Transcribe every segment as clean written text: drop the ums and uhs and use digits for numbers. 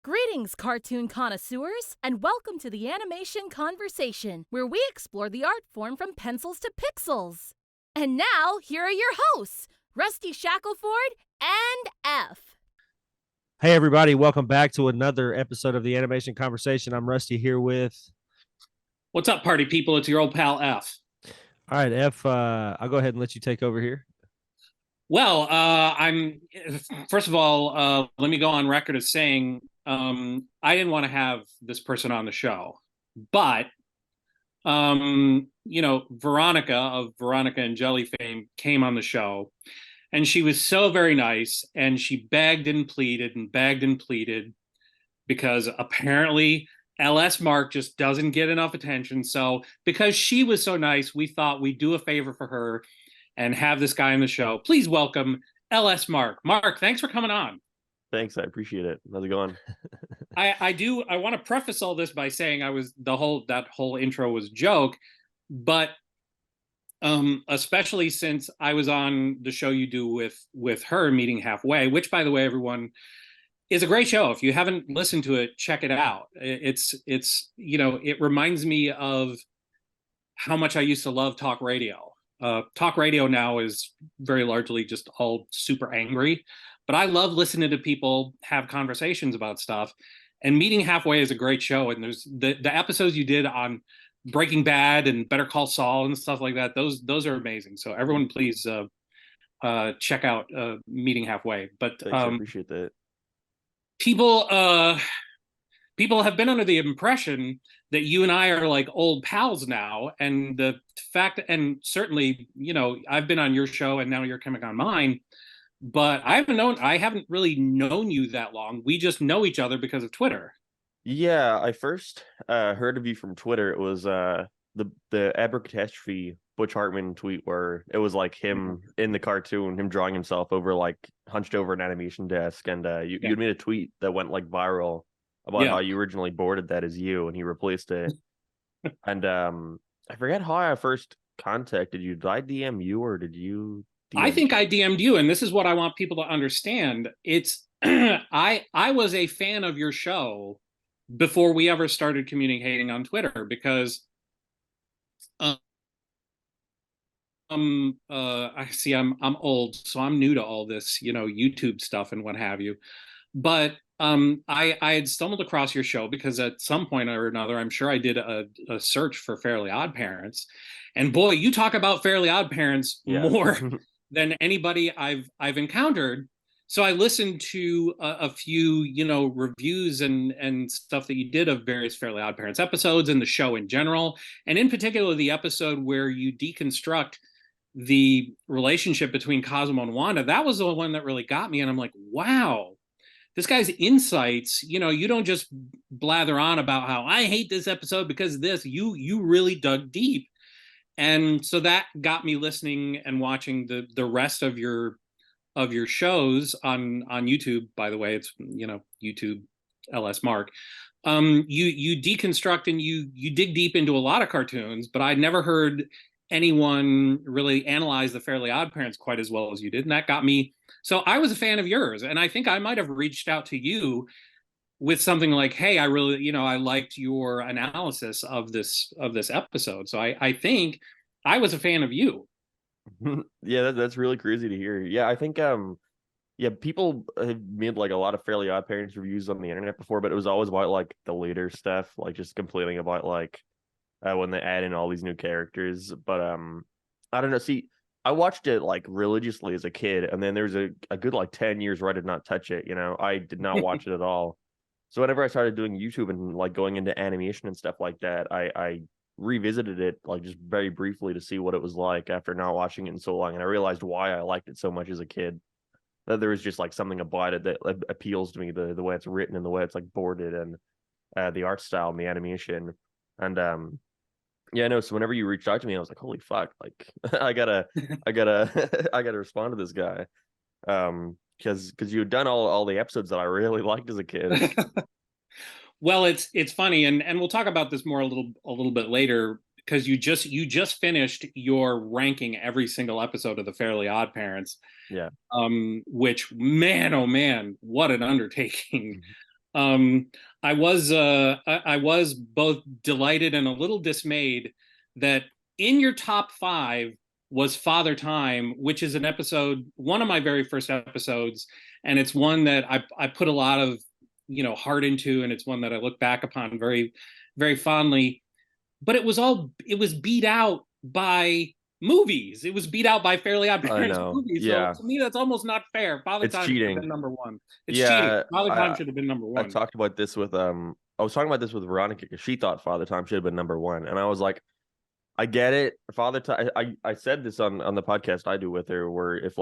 Greetings, cartoon connoisseurs, and welcome to the Animation Conversation, where we explore the art form from pencils to pixels. And now, here are your hosts, Rusty Shackleford and F. Hey everybody, welcome back to another episode of the Animation Conversation. I'm Rusty here with... What's up, party people? It's your old pal F. All right, F, I'll go ahead and let you take over here. Well, first of all, let me go on record as saying I didn't want to have this person on the show, but Veronica of Veronica and Jelly fame came on the show, and she was so very nice, and she begged and pleaded because apparently LSMark just doesn't get enough attention. So because she was so nice, we thought we'd do a favor for her and have this guy on the show. Please welcome LSMark. Mark, thanks for coming on. Thanks, I appreciate it. How's it going? I want to preface all this by saying that whole intro was a joke, but especially since I was on the show you do with her, Meeting Halfway, which, by the way, everyone, is a great show. If you haven't listened to it, check it out. It reminds me of how much I used to love talk radio. Talk radio now is very largely just all super angry, but I love listening to people have conversations about stuff. And Meeting Halfway is a great show. And there's the episodes you did on Breaking Bad and Better Call Saul and stuff like that. Those are amazing. So everyone, please check out Meeting Halfway. But thanks, I appreciate that. People have been under the impression that you and I are like old pals now, and the fact, and certainly, I've been on your show and now you're coming on mine, but I haven't really known you that long. We just know each other because of Twitter. Yeah, I first heard of you from Twitter. It was the Abercatastrophe Butch Hartman tweet where it was like him in the cartoon, him drawing himself over, like hunched over an animation desk, and you'd made a tweet that went like viral about how you originally boarded that as you, and he replaced it. And I forget how I first contacted you. Did I DM you or did you DM I think I DM'd you, and this is what I want people to understand. It's I was a fan of your show before we ever started communicating on Twitter, because I see I'm old, so I'm new to all this, YouTube stuff and what have you. But I had stumbled across your show because at some point or another, I'm sure I did a search for Fairly Odd Parents, and boy, you talk about Fairly Odd Parents more than anybody I've encountered. So I listened to a few, reviews and stuff that you did of various Fairly Odd Parents episodes and the show in general, and in particular the episode where you deconstruct the relationship between Cosmo and Wanda. That was the one that really got me, and I'm like, wow. This guy's insights, you don't just blather on about how I hate this episode because of this. You really dug deep. And so that got me listening and watching the rest of your shows on YouTube. By the way, it's YouTube LSMark. You deconstruct and you dig deep into a lot of cartoons, but I'd never heard anyone really analyze the Fairly Odd Parents quite as well as you did, and that got me. So I was a fan of yours, and I think I might have reached out to you with something like, hey, I really, I liked your analysis of this episode. So I think I was a fan of you. Yeah, that's really crazy to hear. Yeah, I think people have made like a lot of Fairly Odd Parents reviews on the internet before, but it was always about like the later stuff, like just complaining about like when they add in all these new characters. But I don't know. See, I watched it like religiously as a kid, and then there's a good like 10 years where I did not touch it. I did not watch it at all. So whenever I started doing YouTube and like going into animation and stuff like that, I revisited it like just very briefly to see what it was like after not watching it in so long, and I realized why I liked it so much as a kid. That there was just like something about it that appeals to me, the way it's written and the way it's like boarded, and the art style and the animation. And yeah, no. So whenever you reached out to me, I was like, "Holy fuck!" Like, I gotta respond to this guy, because you had done all the episodes that I really liked as a kid. Well, it's funny, and we'll talk about this more a little bit later, because you just finished your ranking every single episode of the Fairly Odd Parents. Yeah. Which, man, oh man, what an undertaking. Um, I was both delighted and a little dismayed that in your top five was Father Time, which is an episode, one of my very first episodes, and it's one that I put a lot of heart into, and it's one that I look back upon very, very fondly. But it was beat out by movies. It was beat out by Fairly Odd I Parents know. movies. So Yeah. to me, that's almost not fair. Father It's Time should have cheating. been number one. It's cheating. Yeah. Father Time I should have been number I one. talked about this with I was talking about this with Veronica because she thought Father Time should have been number one. And I was like, I get it. Father Time. I said this on the podcast I do with her, where if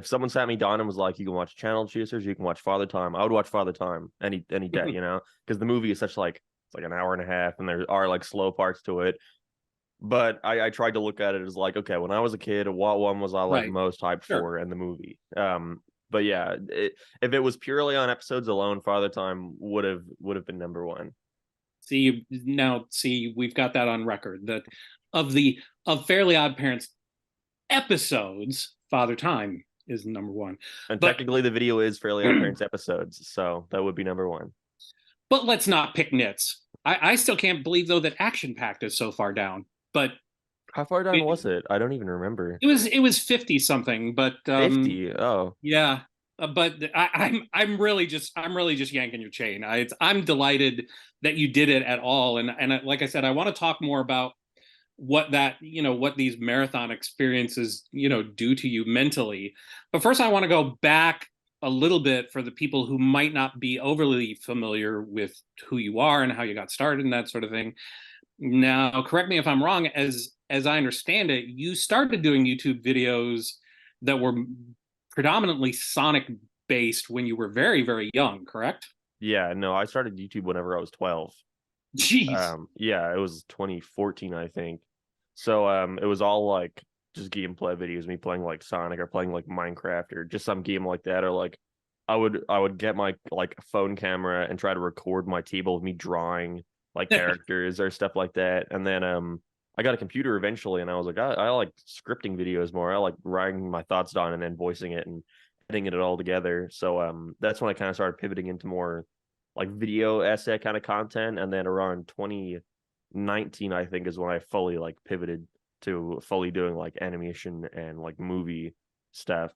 someone sat me down and was like, you can watch Channel Chasers, you can watch Father Time, I would watch Father Time any day, because the movie is such like it's like an hour and a half, and there are like slow parts to it. But I tried to look at it as like, okay, when I was a kid, what one was I like Right. most hyped Sure. for in the movie? But yeah, if it was purely on episodes alone, Father Time would have been number one. See, we've got that on record that of Fairly Odd Parents episodes, Father Time is number one. And But technically, the video is Fairly Odd Parents episodes, so that would be number one. but let's not pick nits. I still can't believe though that Action Packed is so far down. But How far down was it? I don't even remember. it was 50 something. But 50. Oh, yeah. But I'm really just yanking your chain. I'm delighted that you did it at all. And like I said, I want to talk more about what these marathon experiences do to you mentally. But first, I want to go back a little bit for the people who might not be overly familiar with who you are and how you got started and that sort of thing. Now, correct me if I'm wrong. As I understand it, you started doing YouTube videos that were predominantly Sonic based when you were very, very young, correct? yeah. No, I started YouTube whenever I was 12. Jeez. Yeah, it was 2014, I think. So it was all like just gameplay videos, me playing like Sonic or playing like Minecraft or just some game like that, or like I would get my like phone camera and try to record my table of me drawing like characters or stuff like that. And then I got a computer eventually, and I was like, I like scripting videos more. I like writing my thoughts down and then voicing it and editing it all together. So that's when I kind of started pivoting into more like video essay kind of content. And then around 2019, I think, is when I fully like pivoted to fully doing like animation and like movie stuff.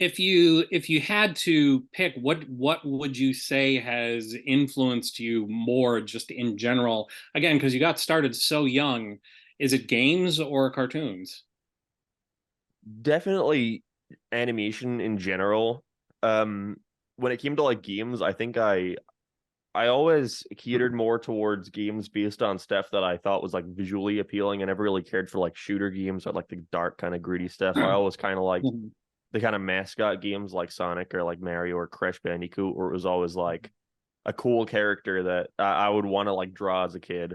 If you had to pick, what would you say has influenced you more just in general? Again, because you got started so young, is it games or cartoons? Definitely animation in general. When it came to like games, I think I always catered more towards games based on stuff that I thought was like visually appealing. I never really cared for like shooter games or like the dark kind of gritty stuff. I always kind of liked the kind of mascot games like Sonic or like Mario or Crash Bandicoot, where it was always like a cool character that I would want to like draw as a kid.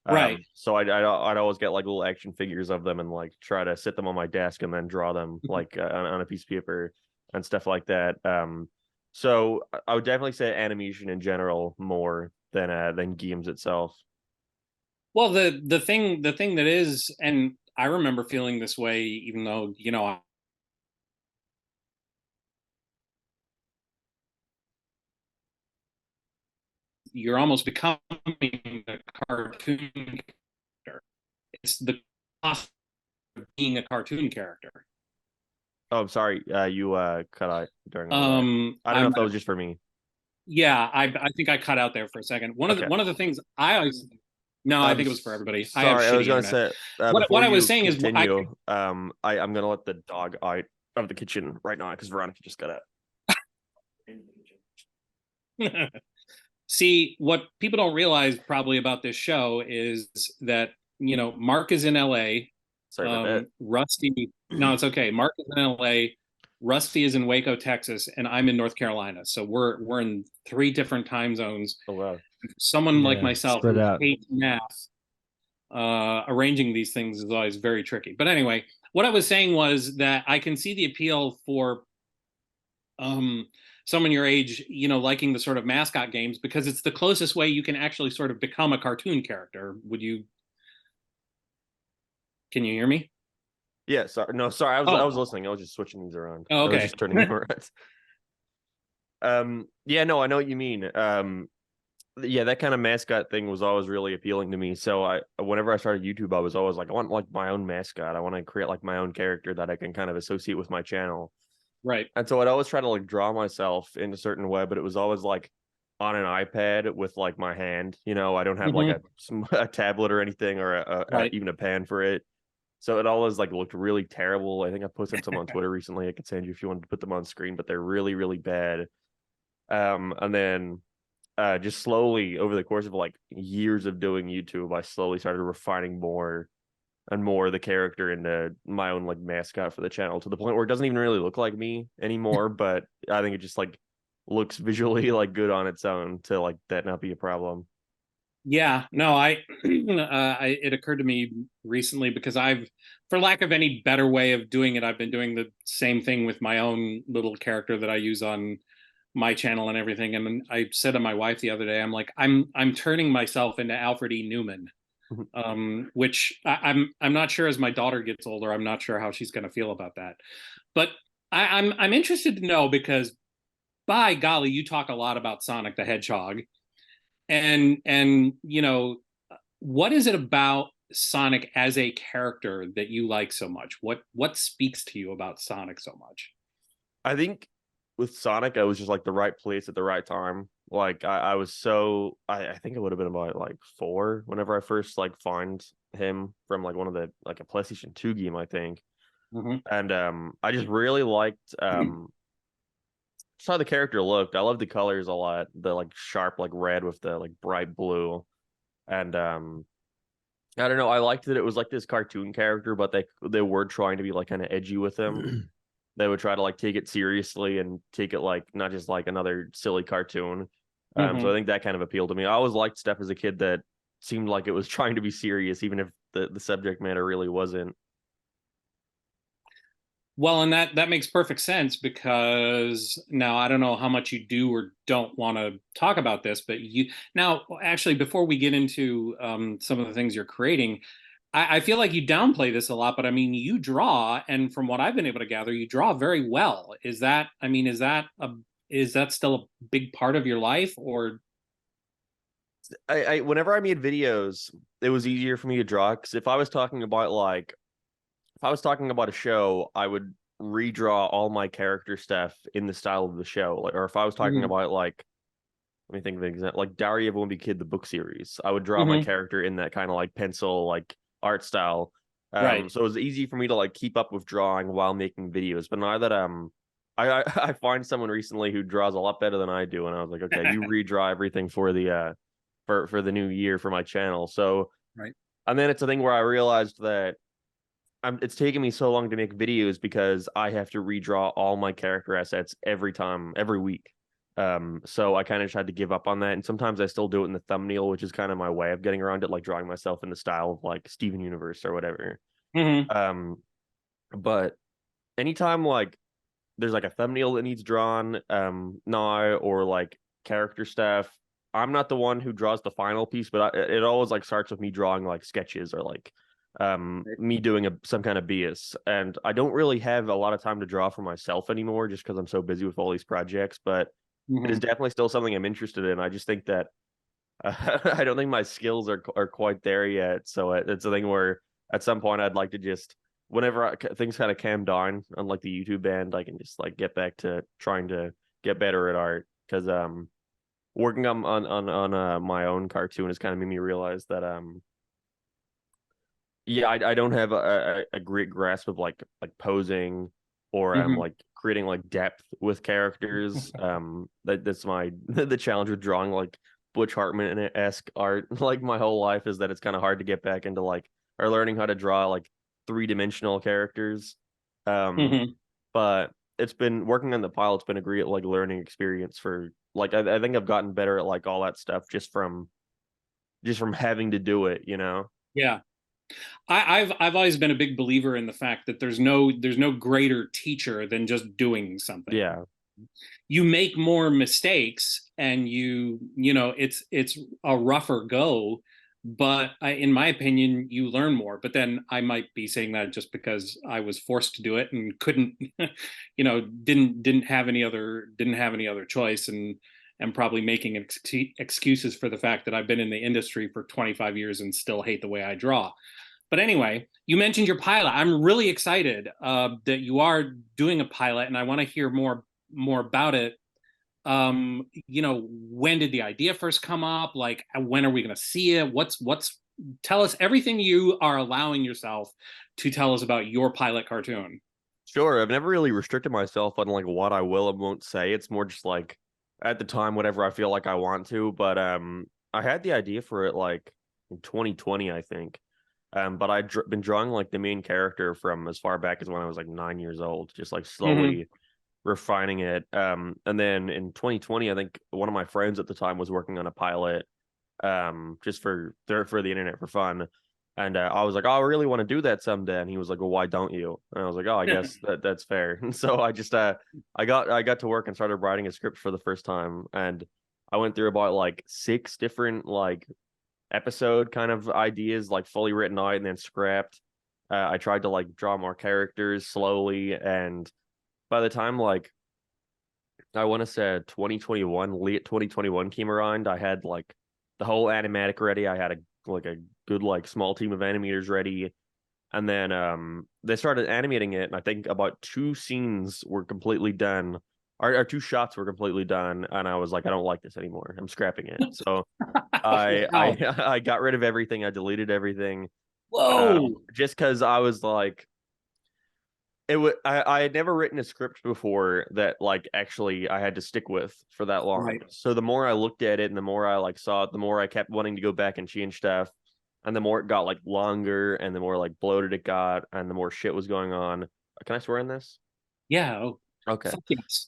Right. So I'd always get like little action figures of them and like try to sit them on my desk and then draw them like on a piece of paper and stuff like that. So I would definitely say animation in general more than games itself. Well, the thing that is, and I remember feeling this way, even though you're almost becoming a cartoon character. It's the cost of being a cartoon character. Oh, I'm sorry. You cut out during all that. I don't know if that was just for me. Yeah, I think I cut out there for a second. Okay. One of the things I always no, I think it was for everybody. I have Sorry, I was shitty gonna internet. say What before I was you saying is continue, I'm gonna let the dog out of the kitchen right now because Veronica just got out. See, what people don't realize probably about this show is that Mark is in LA. Sorry about Rusty, no, it's okay. Mark is in LA. Rusty is in Waco, Texas, and I'm in North Carolina. So we're in three different time zones. that. Oh wow. Someone like Yeah, myself spread who out. hates math, arranging these things is always very tricky. But anyway, what I was saying was that I can see the appeal for someone your age, liking the sort of mascot games because it's the closest way you can actually sort of become a cartoon character. Can you hear me? Yeah, sorry. No, sorry. I was Oh, listening. I was just switching these around. oh, I was okay. just turning them around. Yeah, no, I know what you mean. Yeah, that kind of mascot thing was always really appealing to me. So whenever I started YouTube, I was always like, I want like my own mascot. I want to create like my own character that I can kind of associate with my channel. Right. And so I'd always try to like draw myself in a certain way, but it was always like on an iPad with like my hand. I don't have like Mhm. a tablet or anything or Right. even a pen for it. So it always like looked really terrible. I think I posted some on Twitter recently. I could send you if you wanted to put them on screen, but they're really, really bad. And then just slowly over the course of like years of doing YouTube, I slowly started refining more and more the character into my own like mascot for the channel to the point where it doesn't even really look like me anymore. But I think it just like looks visually like good on its own to like that not be a problem. Yeah, no, it occurred to me recently because for lack of any better way of doing it, I've been doing the same thing with my own little character that I use on my channel and everything. And I said to my wife the other day, I'm like, I'm turning myself into Alfred E. Newman, which I'm not sure as my daughter gets older, I'm not sure how she's going to feel about that. But I'm interested to know because by golly, you talk a lot about Sonic the Hedgehog and what is it about Sonic as a character that you like so much? What speaks to you about Sonic so much? I think with Sonic, I was just like the right place at the right time. Like I was so I think it would have been about like 4 whenever I first like find him from like one of the like a PlayStation 2 game, I think. Mhm. And I just really liked just how the character looked. I love the colors a lot. The like sharp like red with the like bright blue. And I don't know, I liked that it was like this cartoon character, but they were trying to be like kind of edgy with him. They would try to like take it seriously and take it like not just like another silly cartoon. So I Mhm. think that kind of appealed to me. I always liked stuff as a kid that seemed like it was trying to be serious, even if the subject matter really wasn't. Well, and that makes perfect sense because now I don't know how much you do or don't want to talk about this, but you now actually before we get into some of the things you're creating, I feel like you downplay this a lot, but I mean you draw, and from what I've been able to gather, you draw very well. Is that still a big part of your life, or I whenever I made videos, it was easier for me to draw because if I was talking about a show, I would redraw all my character stuff in the style of the show. Like, or if I was talking Mhm. about like, let me think of an example, like Diary of a Wimpy Kid, the book series, I would draw my Mhm. character in that kind of like pencil like art style. Right? So it was easy for me to like keep up with drawing while making videos. But now that I find someone recently who draws a lot better than I do, and I was like, okay, you redraw everything for the for the new year for my channel. So Right. and then it's a thing where I realized that it's taken me so long to make videos because I have to redraw all my character assets every time, every week. So I kind of tried to give up on that, and sometimes I still do it in the thumbnail, which is kind of my way of getting around it, like drawing myself in the style of like Steven Universe or whatever. Mhm. Um, but anytime like there's like a thumbnail that needs drawn, now or like character stuff, I'm not the one who draws the final piece, but it always like starts with me drawing like sketches or like me doing some kind of BS. And I don't really have a lot of time to draw for myself anymore just because I'm so busy with all these projects, but it is Mhm. definitely still something I'm interested in. I just think that I don't think my skills are quite there yet. So it's a thing where at some point I'd like to just whenever things kind of calm down on like the YouTube end, I can just like get back to trying to get better at art because working on my own cartoon has kind of made me realize that yeah, I don't have a great grasp of like posing or Mhm. like creating like depth with characters. That's my the challenge with drawing like Butch Hartman-esque art like my whole life is that it's kind of hard to get back into like or learning how to draw like three-dimensional characters. Um, Mhm. but it's been working on the pile, it's been a great like learning experience for like I think I've gotten better at like all that stuff just from having to do it, you know? Yeah. I've always been a big believer in the fact that there's no greater teacher than just doing something. Yeah. You make more mistakes and it's a rougher go, but in my opinion, you learn more. But then I might be saying that just because I was forced to do it and couldn't, didn't have any other choice, and probably making excuses for the fact that I've been in the industry for 25 years and still hate the way I draw. But anyway, you mentioned your pilot. I'm really excited that you are doing a pilot, and I want to hear more about it. When did the idea first come up? Like, when are we going to see it? Tell us everything you are allowing yourself to tell us about your pilot cartoon. Sure, I've never really restricted myself on like what I will and won't say. It's more just like at the time, whatever I feel like I want to. But I had the idea for it like in 2020, I think. But I'd been drawing like the main character from as far back as when I was like 9 years old, just like slowly refining it. And then in 2020, I think one of my friends at the time was working on a pilot, just for the internet for fun. And I was like, oh, I really want to do that someday. And he was like, well, why don't you? And I was like, oh, I guess that's fair. And so I just I got to work and started writing a script for the first time. And I went through about like 6 different like episode kind of ideas, like fully written out and then scrapped. I tried to like draw more characters slowly, and by the time like I want to say 2021, late 2021 came around, I had like the whole animatic ready. I had a good like small team of animators ready, and then they started animating it, and I think about 2 scenes were completely done. Our 2 shots were completely done, and I was like, I don't like this anymore. I'm scrapping it. So I Wow. I got rid of everything. I deleted everything. Whoa. Just because I was like, I had never written a script before that like actually I had to stick with for that long. Right. So the more I looked at it and the more I like saw it, the more I kept wanting to go back and change stuff, and the more it got like longer and the more like bloated it got and the more shit was going on. Can I swear in this? Yeah. Oh, Okay. fuck yes.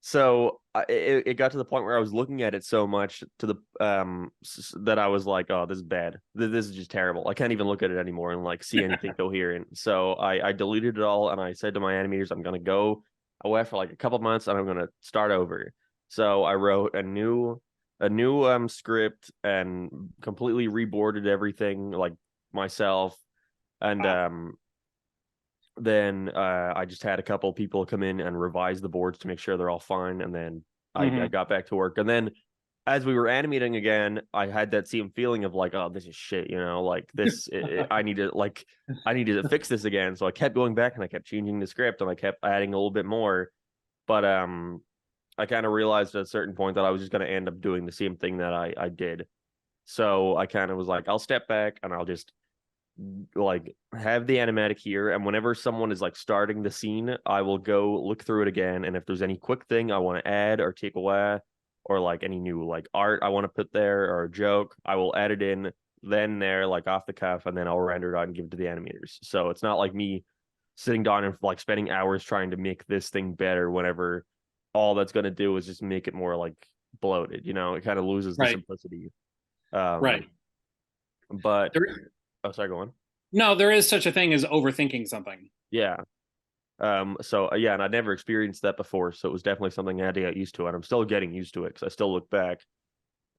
So it got to the point where I was looking at it so much to the that I was like, oh, this is bad. This is just terrible. I can't even look at it anymore and like see anything coherent. So I deleted it all, and I said to my animators, I'm gonna go away for like a couple months and I'm gonna start over. So I wrote a new script and completely reboarded everything like myself, and Wow. then I just had a couple people come in and revise the boards to make sure they're all fine, and then I got back to work. And then as we were animating again, I had that same feeling of like, oh, this is shit, like this. I need to fix this again. So I kept going back and I kept changing the script and I kept adding a little bit more. But I kind of realized at a certain point that I was just going to end up doing the same thing that I did. So I kind of was like, I'll step back and I'll just like have the animatic here, and whenever someone is like starting the scene, I will go look through it again, and if there's any quick thing I want to add or take away, or like any new like art I want to put there or a joke, I will add it in then there like off the cuff, and then I'll render it out and give it to the animators. So it's not like me sitting down and like spending hours trying to make this thing better whenever all that's going to do is just make it more like bloated. It kind of loses the Right. simplicity. Right. But There, oh, sorry, go on. no, there is such a thing as overthinking something. Yeah. So yeah, and I'd never experienced that before, so it was definitely something I had to get used to, and I'm still getting used to it because I still look back.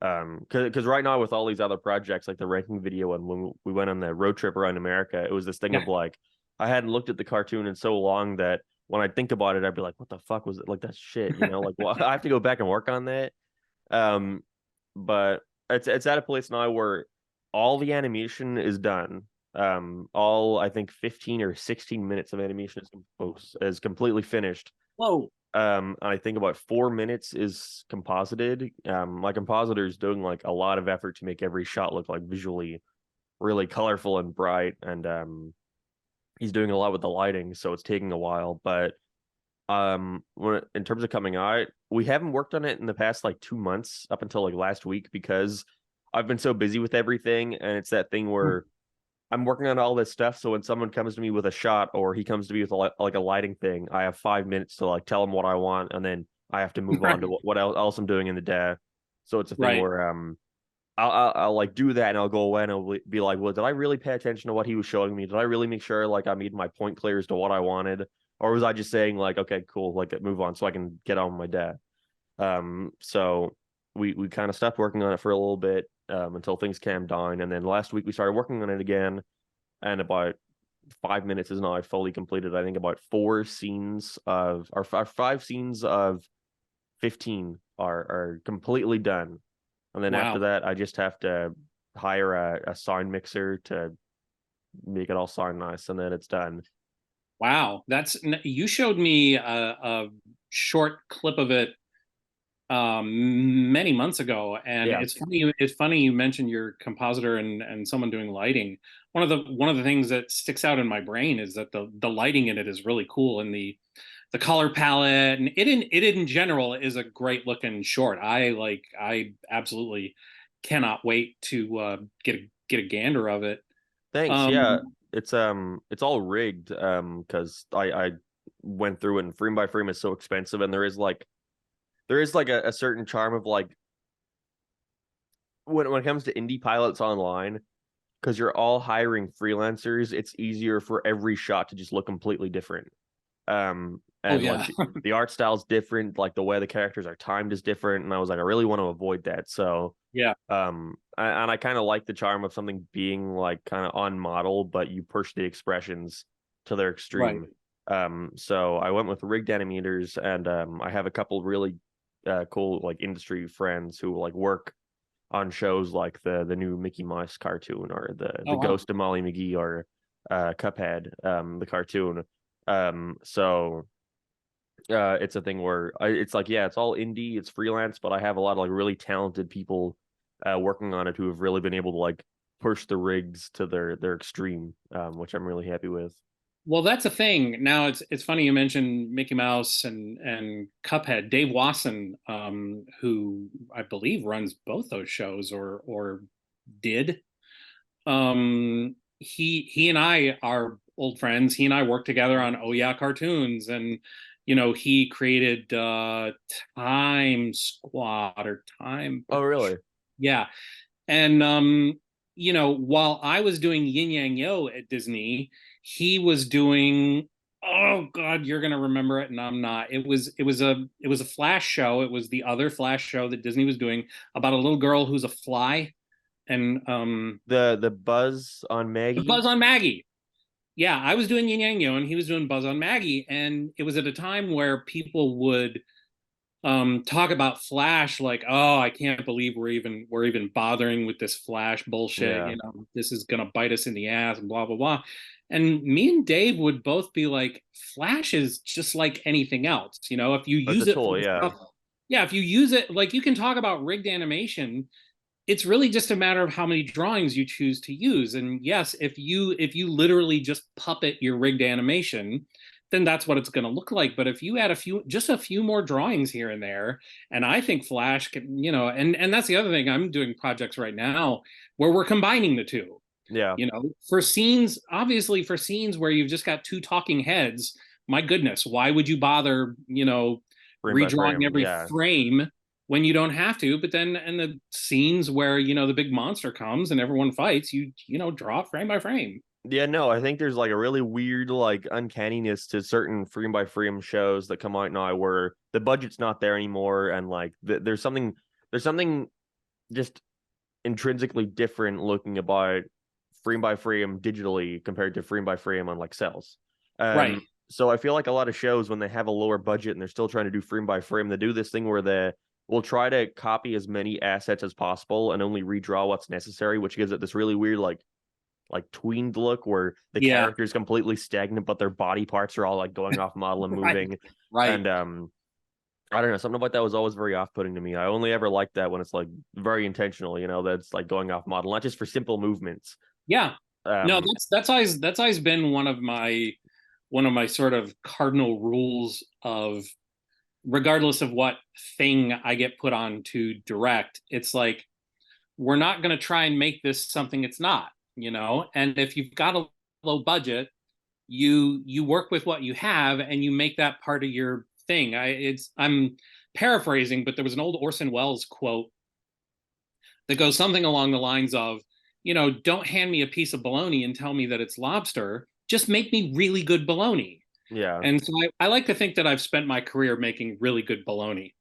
Because right now with all these other projects like the ranking video and when we went on the road trip around America, it was this thing Yeah. of like I hadn't looked at the cartoon in so long that when I think about it, I'd be like, what the fuck was it? Like that's shit, like well, I have to go back and work on that. But it's at a place now where all the animation is done. All I think 15 or 16 minutes of animation is completely finished. Whoa. And I think about 4 minutes is composited. My compositor is doing like a lot of effort to make every shot look like visually really colorful and bright, and he's doing a lot with the lighting, so it's taking a while. But in terms of coming out, we haven't worked on it in the past like 2 months up until like last week because I've been so busy with everything, and it's that thing where I'm working on all this stuff. So when someone comes to me with a shot or he comes to me with like a lighting thing, I have 5 minutes to like tell him what I want, and then I have to move on to what else I'm doing in the day. So it's a thing Right. where I'll like do that and I'll go away and I'll be like, well, did I really pay attention to what he was showing me? Did I really make sure like I made my point clear as to what I wanted? Or was I just saying like, okay, cool, like move on so I can get on with my day? So we kind of stopped working on it for a little bit until things calmed down, and then last week we started working on it again, and about 5 minutes is now fully completed. I think about 4 scenes of our 5 scenes of 15 are completely done, and then after Wow. that I just have to hire a sound mixer to make it all sound nice, and then it's done. Wow. You showed me a short clip of it many months ago, and Yeah, it's funny you mentioned your compositor and someone doing lighting. One of the things that sticks out in my brain is that the lighting in it is really cool, and the color palette, and it in general is a great looking short. I absolutely cannot wait to get a gander of it. thanks. Yeah, um it's all rigged because I went through it, and frame by frame is so expensive, and there is like a certain charm of like when it comes to indie pilots online, because you're all hiring freelancers, it's easier for every shot to just look completely different. oh And like yeah. the art style's different, like the way the characters are timed is different, and I was like, I really want to avoid that. So Yeah, and I kind of like the charm of something being like kind of on model, but you push the expressions to their right. extreme. So I went with rigged animators, and I have a couple really cool like industry friends who like work on shows like the new Mickey Mouse cartoon, or the Oh wow. Ghost of Molly McGee, or Cuphead, the cartoon. So it's a thing where it's like, yeah, it's all indie, it's freelance, but I have a lot of like really talented people working on it who have really been able to like push the rigs to their extreme, which I'm really happy with. Well, that's a thing. Now it's funny you mentioned Mickey Mouse and Cuphead. Dave Wasson, who I believe runs both those shows, or did. He and I are old friends. He and I worked together on Oh Yeah Cartoons, and he created Time Squad or Time. Oh, really? Yeah, and while I was doing Yin Yang Yo at Disney, he was doing, oh God, you're gonna remember it and I'm not. It was a Flash show. It was the other Flash show that Disney was doing about a little girl who's a fly, and The Buzz on Maggie. Buzz on Maggie. Yeah, I was doing Yin Yang Yo and he was doing Buzz on Maggie, and it was at a time where people would talk about Flash like, oh, I can't believe we're even bothering with this Flash bullshit. Yeah, This is gonna bite us in the ass and blah blah blah. And me and Dave would both be like, Flash is just like anything else. If you it's a use it for tool. the Yeah, stuff, yeah, if you use it, like, you can talk about rigged animation. It's really just a matter of how many drawings you choose to use. And yes, if you literally just puppet your rigged animation, then that's what it's going to look like. But if you add a few more drawings here and there, and I think Flash can, and that's the other thing. I'm doing projects right now where we're combining the two. yeah. For scenes, obviously for scenes where you've just got two talking heads, my goodness, why would you bother, Frame by redrawing frame. every Yeah. frame when you don't have to? But then in the scenes where, the big monster comes and everyone fights, draw frame by frame. Yeah, no, I think there's like a really weird like uncanniness to certain frame by frame shows that come out now where the budget's not there anymore, and like there's something just intrinsically different looking about frame by frame digitally compared to frame by frame on like cells. Right. So I feel like a lot of shows, when they have a lower budget and they're still trying to do frame by frame, they do this thing where they will try to copy as many assets as possible and only redraw what's necessary, which gives it this really weird like tweened look where the Yeah. character is completely stagnant, but their body parts are all like going off model and Right. moving. Right. And I don't know, something about that was always very off-putting to me. I only ever liked that when it's like very intentional, that's like going off model, not just for simple movements. Yeah. No, Um, that's always been one of my sort of cardinal rules of, regardless of what thing I get put on to direct, it's like, we're not going to try and make this something it's not. And if you've got a low budget, you work with what you have and you make that part of your thing. I'm paraphrasing, but there was an old Orson Welles quote that goes something along the lines of, don't hand me a piece of bologna and tell me that it's lobster. Just make me really good bologna. yeah. And so I like to think that I've spent my career making really good bologna.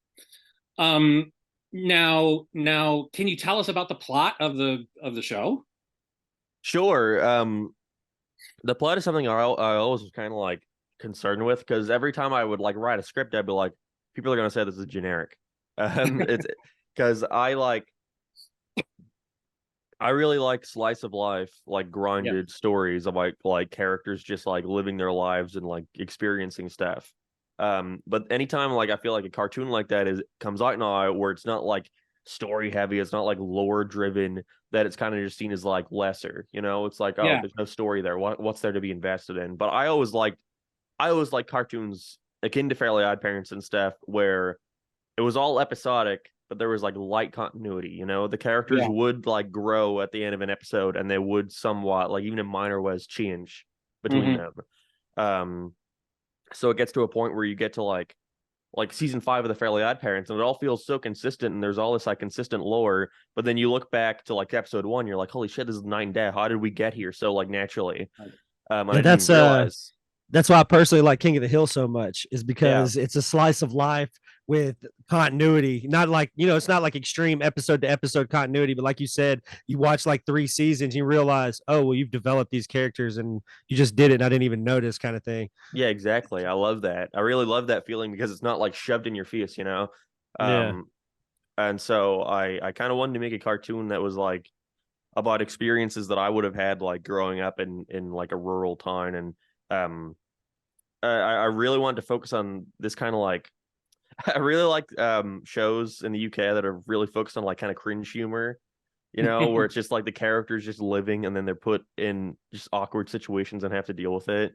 Um, Now, can you tell us about the plot of the show? Sure. The plot is something I always was kind of like concerned with because every time I would like write a script, I'd be like, people are gonna say this is generic. It's because I really like slice of life, like Yeah. grinded stories of like characters just like living their lives and like experiencing stuff. But anytime like I feel like a cartoon like that is comes out now where it's not like story heavy, it's not like lore driven, that it's kind of just seen as like lesser, you know? It's like, oh, Yeah. there's no story there. What's there to be invested in? But I always like cartoons akin to Fairly Odd Parents and stuff where it was all episodic, but there was like light continuity. You know, the characters Yeah. would like grow at the end of an episode, and they would somewhat like even in minor ways change between Hmm. them. Um, so it gets to a point where you get to like season 5 of the Fairly Odd Parents, and it all feels so consistent, and there's all this like consistent lore. But then you look back to like episode 1, you're like, holy shit, this is Night and Day. How did we get here so like naturally? And I Yeah, didn't even realize. that's why I personally like King of the Hill so much, is Yeah, because it's a slice of life with continuity. Not like, it's not like extreme episode to episode continuity, but like you said, you watch like 3 seasons, you realize, oh, well, you've developed these characters and you just did it and I didn't even notice, kind of thing. yeah, exactly. I love that. I really love that feeling because it's not like shoved in your face, you know? Yeah. Um, and so I kind of wanted to make a cartoon that was like about experiences that I would have had like growing up in like a rural town. And um I really wanted to focus on this kind of like I really like shows in the UK that are really focused on like kind of cringe humor, you know, where it's just like the characters just living and then they're put in just awkward situations and have to deal with it.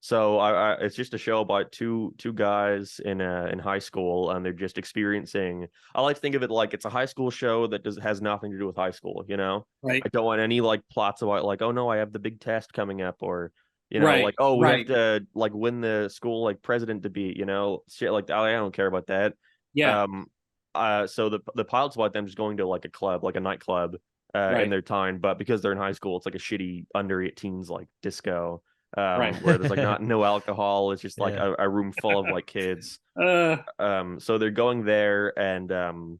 So it's just a show about two guys in high school, and they're just experiencing. I like to think of it like it's a high school show that has nothing to do with high school. You know, Right. I don't want any like plots about like, oh no, I have the big test coming up, or Right. like, oh, we have Right. to like win the school like president debate. Shit like I don't care about that. Yeah. Um, so the pilot's about them just going to like a club, like a nightclub, in Right. their time, but because they're in high school, it's like a shitty under 18s like disco, Right. where there's like not no alcohol. It's just like Yeah. a room full of like kids. Uh. So they're going there, and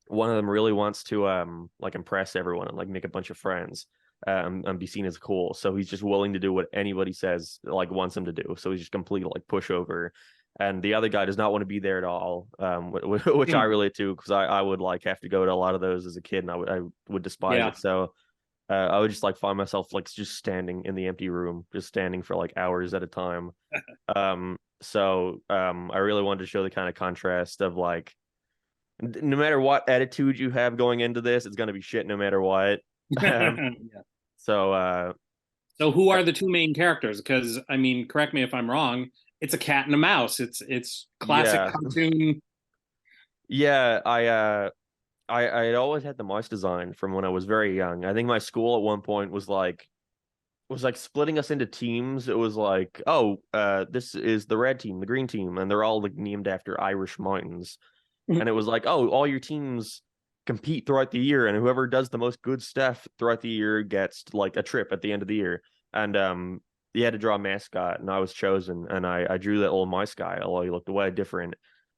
one of them really wants to like impress everyone and like make a bunch of friends, and be seen as cool. So he's just willing to do what anybody says like wants him to do. So he's just complete like pushover. And the other guy does not want to be there at all, which I relate to because I would like have to go to a lot of those as a kid, and I would despise Yeah. it. So I would just like find myself like just standing in the empty room, just standing for like hours at a time. I really wanted to show the kind of contrast of like no matter what attitude you have going into this, it's gonna be shit no matter what. Um, Yeah. so So who are the two main characters? Because I mean, correct me if I'm wrong. It's a cat and a mouse. It's classic yeah, cartoon. yeah, I had always had the mouse design from when I was very young. I think my school at one point was like splitting us into teams. It was like, oh, this is the red team, the green team, and they're all like named after Irish mountains. And it was like, oh, all your teams compete throughout the year, and whoever does the most good stuff throughout the year gets like a trip at the end of the year. And you had to draw a mascot, and I was chosen, and I drew that little mouse guy, although he looked way different.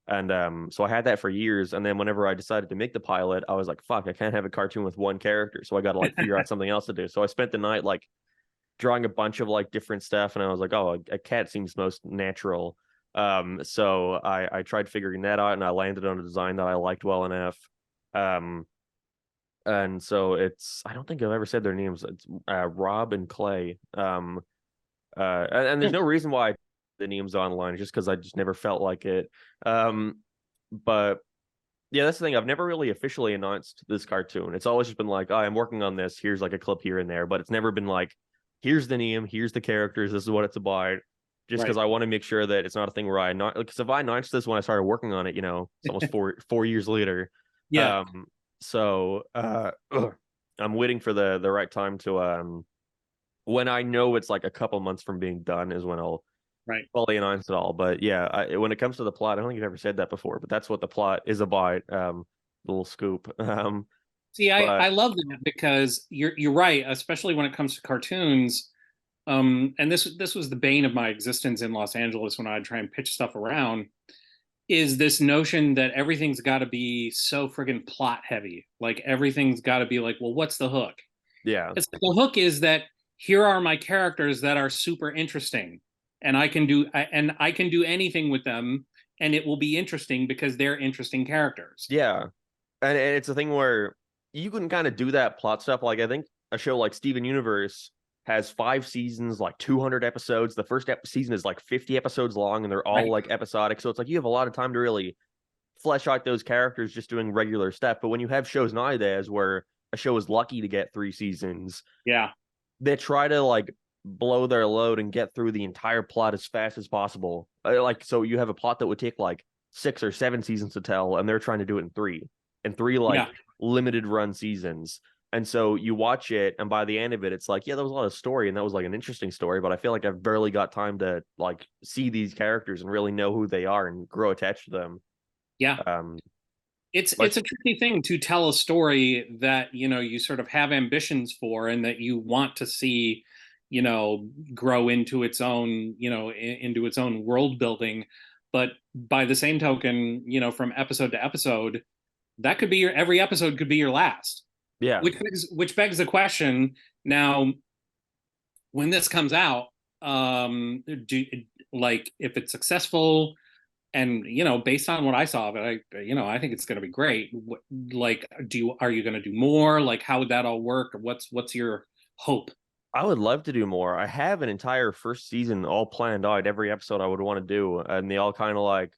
And so I had that for years, and then whenever I decided to make the pilot, I was like, fuck, I can't have a cartoon with one character, so I got to like figure out something else to do. So I spent the night like drawing a bunch of like different stuff, and I was like, oh, a cat seems most natural. So I tried figuring that out, and I landed on a design that I liked well enough. Um, and so I don't think I've ever said their names. It's Rob and Clay. And there's no reason why the names online, just because I just never felt like it. But yeah, that's the thing. I've never really officially announced this cartoon. It's always just been like, oh, I'm working on this. Here's like a clip here and there, but it's never been like, here's the name, here's the characters, this is what it's about. Just because Right. I want to make sure that it's not a thing where I not because if I announced this when I started working on it, it's almost four years later. Yeah. So I'm waiting for the right time to when I know it's like a couple months from being done is when I'll Right. fully announce it all. But yeah, when it comes to the plot, I don't think you've ever said that before, but that's what the plot is about. Little scoop. See, But I love that because you're right, especially when it comes to cartoons. And this was the bane of my existence in Los Angeles when I'd try and pitch stuff around. is this notion that everything's got to be so friggin' plot heavy. Like everything's got to be like, well, what's the hook? Yeah. It's like, the hook is that here are my characters that are super interesting, and I can do anything with them, and it will be interesting because they're interesting characters. Yeah. And it's a thing where you can kind of do that plot stuff. Like, I think a show like Steven Universe has 5 seasons, like 200 episodes. The first season is like 50 episodes long, and they're all Right. like episodic. So it's like you have a lot of time to really flesh out those characters just doing regular stuff. But when you have shows nowadays where a show is lucky to get 3 seasons, Yeah. they try to like blow their load and get through the entire plot as fast as possible. Like, so you have a plot that would take like 6 or 7 seasons to tell, and they're trying to do it in three like Yeah. limited run seasons. And so you watch it, and by the end of it, it's like, yeah, there was a lot of story, and that was like an interesting story, but I feel like I've barely got time to like see these characters and really know who they are and grow attached to them. Yeah. It's a tricky thing to tell a story that, you sort of have ambitions for, and that you want to see, grow into its own, into its own world building. But by the same token, from episode to episode, that could be every episode could be your last. Yeah. Which begs the question now, when this comes out, like, if it's successful, and based on what I saw of it, I think it's going to be great. Like, are you going to do more? Like, how would that all work? What's your hope? I would love to do more. I have an entire first season all planned out, every episode I would want to do, and they all kind of like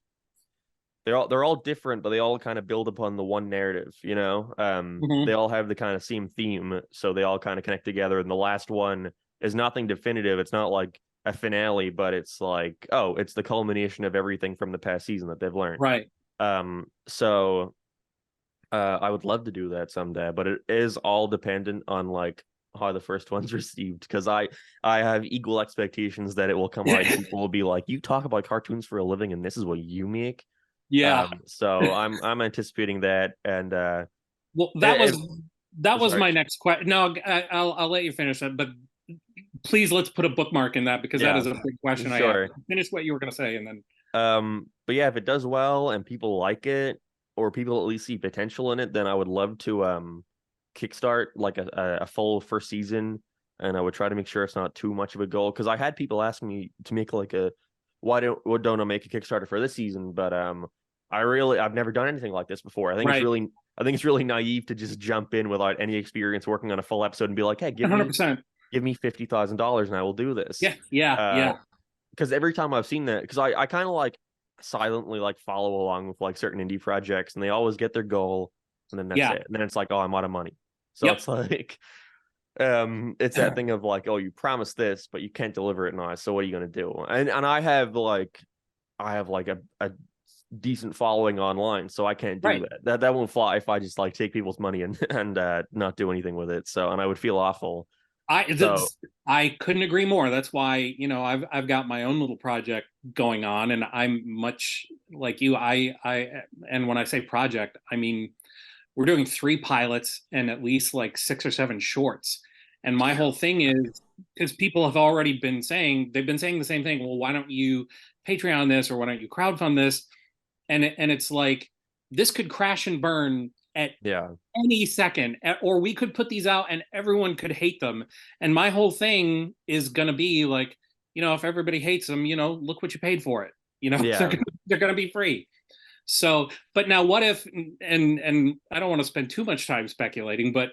they're all different, but they all kind of build upon the one narrative, They all have the kind of same theme, so they all kind of connect together. And the last one is nothing definitive. It's not like a finale, but it's like, oh, it's the culmination of everything from the past season that they've learned. Right. So I would love to do that someday, but it is all dependent on like how the first one's received, because I have equal expectations that it will come out. People will be like, you talk about cartoons for a living and this is what you make. Yeah. So I'm anticipating that. And well, that was my next question. No, I'll let you finish that, but please, let's put a bookmark in that, because that is a big question. Sure. I have. Finish what you were going to say, and then but yeah, if it does well and people like it, or people at least see potential in it, then I would love to kickstart like a full first season, and I would try to make sure it's not too much of a goal, because I had people asking me to make like why don't I make a Kickstarter for this season? But I've never done anything like this before. I think it's really naive to just jump in without any experience working on a full episode and be like, hey, give 100%. Give me $50,000 and I will do this. Yeah. Because every time I've seen that, because I kind of like silently like follow along with like certain indie projects, and they always get their goal, and then that's it. And then it's like, oh, I'm out of money. So it's like, it's that thing of like, oh, you promised this, but you can't deliver it now. So what are you gonna do? And I have like a decent following online, so I can't do that. That won't fly if I just like take people's money and not do anything with it. So, and I would feel awful. I couldn't agree more. That's why, I've got my own little project going on, and I'm much like you. And when I say project, I mean, we're doing 3 pilots and at least like 6 or 7 shorts. And my whole thing is, because people have already been saying, they've been saying the same thing. Well, why don't you Patreon this, or why don't you crowdfund this? And it's like, this could crash and burn at any second, or we could put these out and everyone could hate them. And my whole thing is going to be like, if everybody hates them, look what you paid for it. They're going to be free. So, but now what if, and I don't want to spend too much time speculating, but,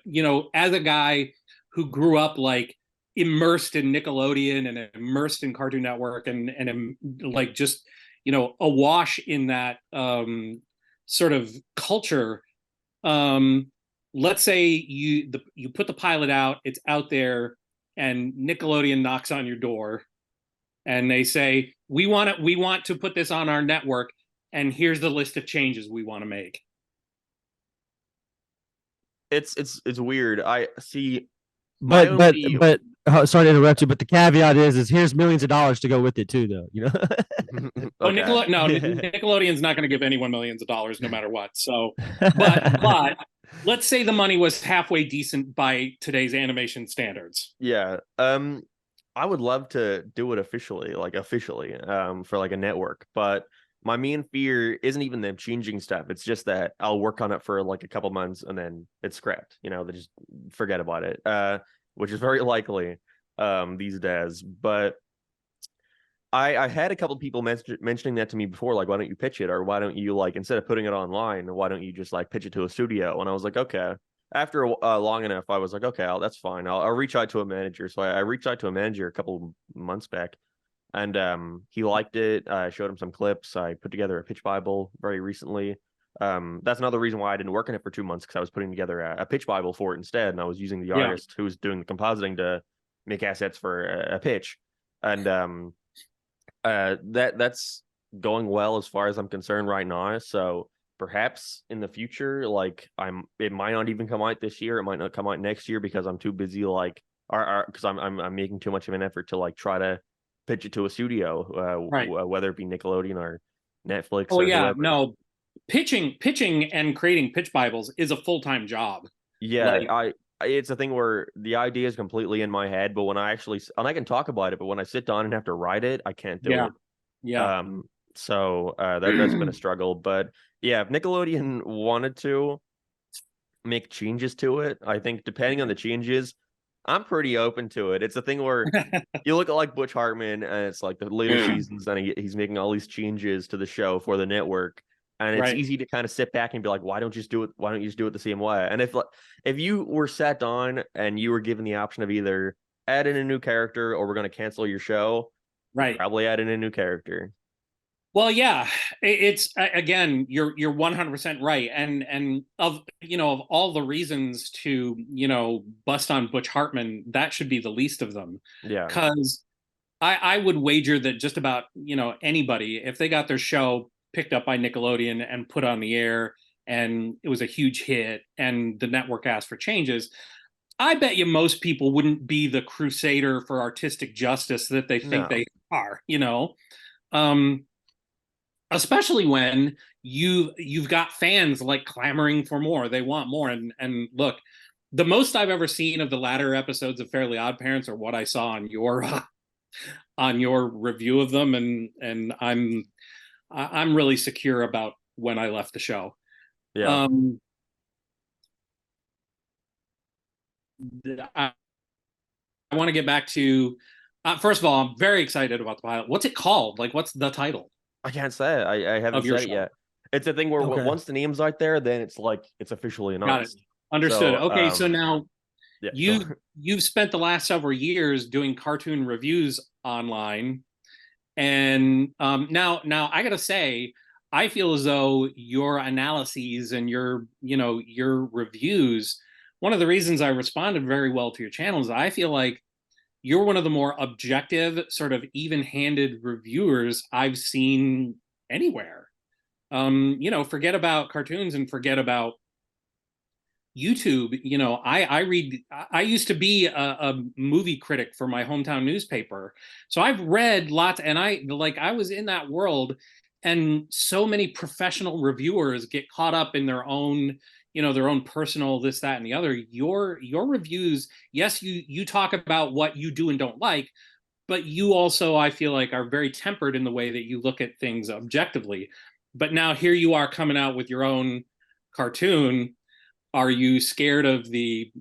as a guy who grew up like immersed in Nickelodeon and immersed in Cartoon Network and like just, awash in that sort of culture, let's say you put the pilot out, it's out there, and Nickelodeon knocks on your door and they say, we want to put this on our network, and here's the list of changes we want to make. It's weird. I see. But sorry to interrupt you, but the caveat is here's millions of dollars to go with it too, though. Okay. Nickelodeon's not going to give anyone millions of dollars no matter what. So, but let's say the money was halfway decent by today's animation standards. Yeah. I would love to do it officially, for like a network, but my main fear isn't even them changing stuff. It's just that I'll work on it for like a couple months and then it's scrapped. They just forget about it, which is very likely these days. But I had a couple people mentioning that to me before, like, why don't you pitch it? Or why don't you, like, instead of putting it online, why don't you just like pitch it to a studio? And I was like, okay. After long enough, I was like, okay, that's fine. I'll reach out to a manager. So I reached out to a manager a couple months back, and he liked it. I showed him some clips. I put together a pitch bible very recently. That's another reason why I didn't work on it for 2 months, because I was putting together a pitch bible for it instead, and I was using the artist who was doing the compositing to make assets for a pitch. And that's going well as far as I'm concerned right now. So perhaps in the future, like, it might not even come out this year. It might not come out next year because I'm too busy, like, or because I'm making too much of an effort to like try to pitch it to a studio, Right. whether it be Nickelodeon or Netflix Oh or yeah, whoever. no, pitching and creating pitch bibles is a full-time job. Yeah, Like, it's a thing where the idea is completely in my head, but when I actually, and I can talk about it, but when I sit down and have to write it, I can't do yeah, it. yeah. So that's been a struggle. But yeah, if Nickelodeon wanted to make changes to it, I think depending on the changes, I'm pretty open to it. It's a thing where you look at like Butch Hartman, and it's like the later seasons, and he's making all these changes to the show for the network, and it's Right. easy to kind of sit back and be like, why don't you just do it? Why don't you just do it the same way? And if you were sat down and you were given the option of either add in a new character or we're going to cancel your show, Right. probably add in a new character. Well, yeah, it's again, you're 100% right, and of all the reasons to bust on Butch Hartman, that should be the least of them, Yeah. because I would wager that just about anybody, if they got their show picked up by Nickelodeon and put on the air and it was a huge hit and the network asked for changes, I bet you most people wouldn't be the crusader for artistic justice that they think No. they are, um, especially when you've got fans like clamoring for more. They want more. And look, the most I've ever seen of the latter episodes of Fairly Odd Parents are what I saw on your review of them, and I'm really secure about when I left the show. Yeah. I want to get back to first of all, I'm very excited about the pilot. What's it called? Like, what's the title I can't say it. I haven't of your said it show? yet. It's a thing where Okay. once the name's out there, then it's like it's officially Got it. announced. Understood. So, Okay, so now yeah, you've spent the last several years doing cartoon reviews online, and now I gotta say, I feel as though your analyses and your reviews. One of the reasons I responded very well to your channel is I feel like you're one of the more objective, sort of even-handed reviewers I've seen anywhere. Forget about cartoons and forget about YouTube. I used to be a movie critic for my hometown newspaper, so I've read lots, and I was in that world, and so many professional reviewers get caught up in their own personal this, that, and the other. Your reviews, yes, you talk about what you do and don't like, but you also, I feel like, are very tempered in the way that you look at things objectively. But now here you are coming out with your own cartoon. Are you scared of the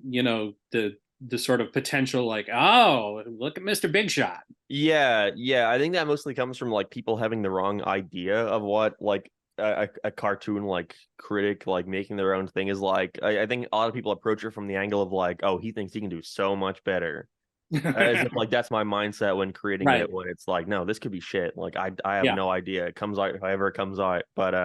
sort of potential, like, oh, look at Mr. Big Shot? yeah. I think that mostly comes from like people having the wrong idea of what like a cartoon like critic like making their own thing is like. I think a lot of people approach it from the angle of like, oh, he thinks he can do so much better. As if like that's my mindset when creating Right. it. When it's like, no, this could be shit. Like I have Yeah. no idea. It comes out however it comes out, but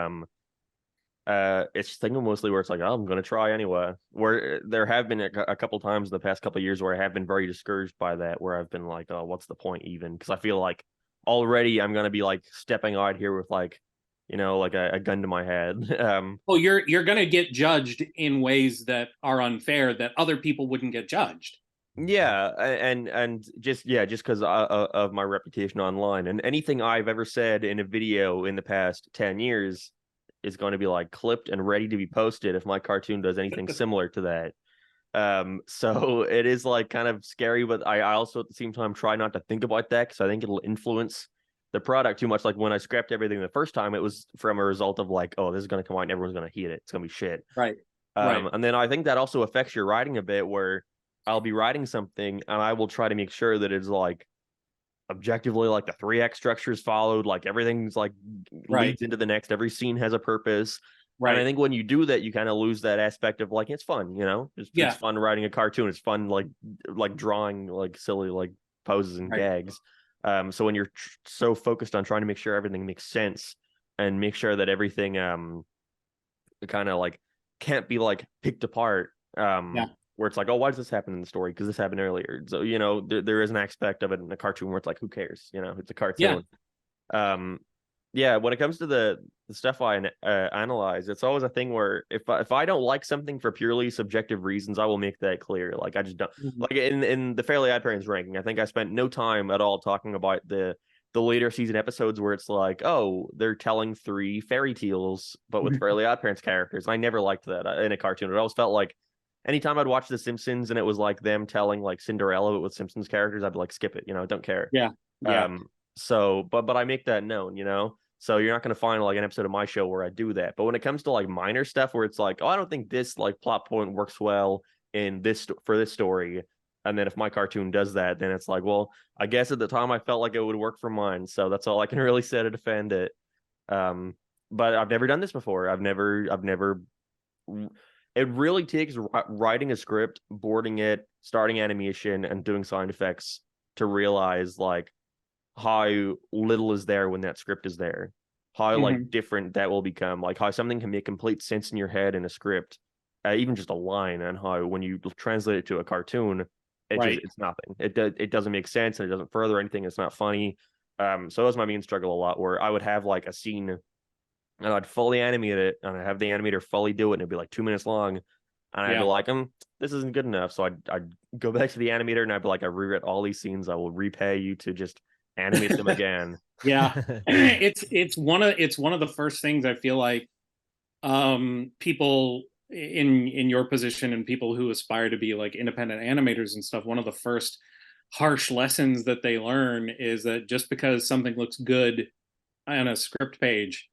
it's just thinking mostly where it's like, oh, I'm gonna try anyway. Where there have been a couple times in the past couple of years where I have been very discouraged by that, where I've been like, oh, what's the point even? Because I feel like already I'm gonna be like stepping out here with like, like a gun to my head. Well, you're going to get judged in ways that are unfair, that other people wouldn't get judged. Yeah, and just because of my reputation online, and anything I've ever said in a video in the past 10 years is going to be like clipped and ready to be posted if my cartoon does anything similar to that. So it is like kind of scary, but I also at the same time try not to think about that because I think it'll influence the product too much. Like when I scrapped everything the first time, it was from a result of like, oh, this is going to come out and everyone's going to hate it. It's going to be shit. Right. Right. And then I think that also affects your writing a bit, where I'll be writing something and I will try to make sure that it's like objectively like the 3 act structure is followed, like everything's like leads into the next, every scene has a purpose. Right. And I think when you do that, you kind of lose that aspect of like, it's fun, you know, it's fun writing a cartoon. It's fun, like drawing like silly, like poses and gags. So when you're so focused on trying to make sure everything makes sense and make sure that everything kind of like can't be like picked apart, where it's like, oh, why does this happen in the story? Because this happened earlier. So, you know, there is an aspect of it in a cartoon where it's like, who cares? You know, it's a cartoon. When it comes to the stuff I analyze, it's always a thing where if I don't like something for purely subjective reasons, I will make that clear. Like I just don't like in the Fairly Odd Parents ranking. I think I spent no time at all talking about the later season episodes where it's like, oh, they're telling 3 fairy tales, but with Fairly Odd Parents characters. And I never liked that in a cartoon. It always felt like anytime I'd watch The Simpsons and it was like them telling like Cinderella but with Simpsons characters, I'd like skip it. You know, I don't care. So, but I make that known, you know. So you're not going to find like an episode of my show where I do that. But when it comes to like minor stuff where it's like, oh, I don't think this like plot point works well in this for this story, and then if my cartoon does that, then it's like, well, I guess at the time I felt like it would work for mine. So that's all I can really say to defend it. But I've never done this before. I've never. It really takes writing a script, boarding it, starting animation, and doing sound effects to realize like how little is there when that script is there, how like different that will become, like how something can make complete sense in your head in a script, even just a line, and how when you translate it to a cartoon, it's nothing. It doesn't make sense and it doesn't further anything. It's not funny. So that was my main struggle a lot, where I would have like a scene and I'd fully animate it and I'd have the animator fully do it and it'd be like 2 minutes long, and I'd be like, this isn't good enough. So I'd go back to the animator and I'd be like, I rewrote all these scenes. I will repay you to just animate them again. It's one of the first things I feel like people in your position and people who aspire to be like independent animators and stuff, one of the first harsh lessons that they learn is that just because something looks good on a script page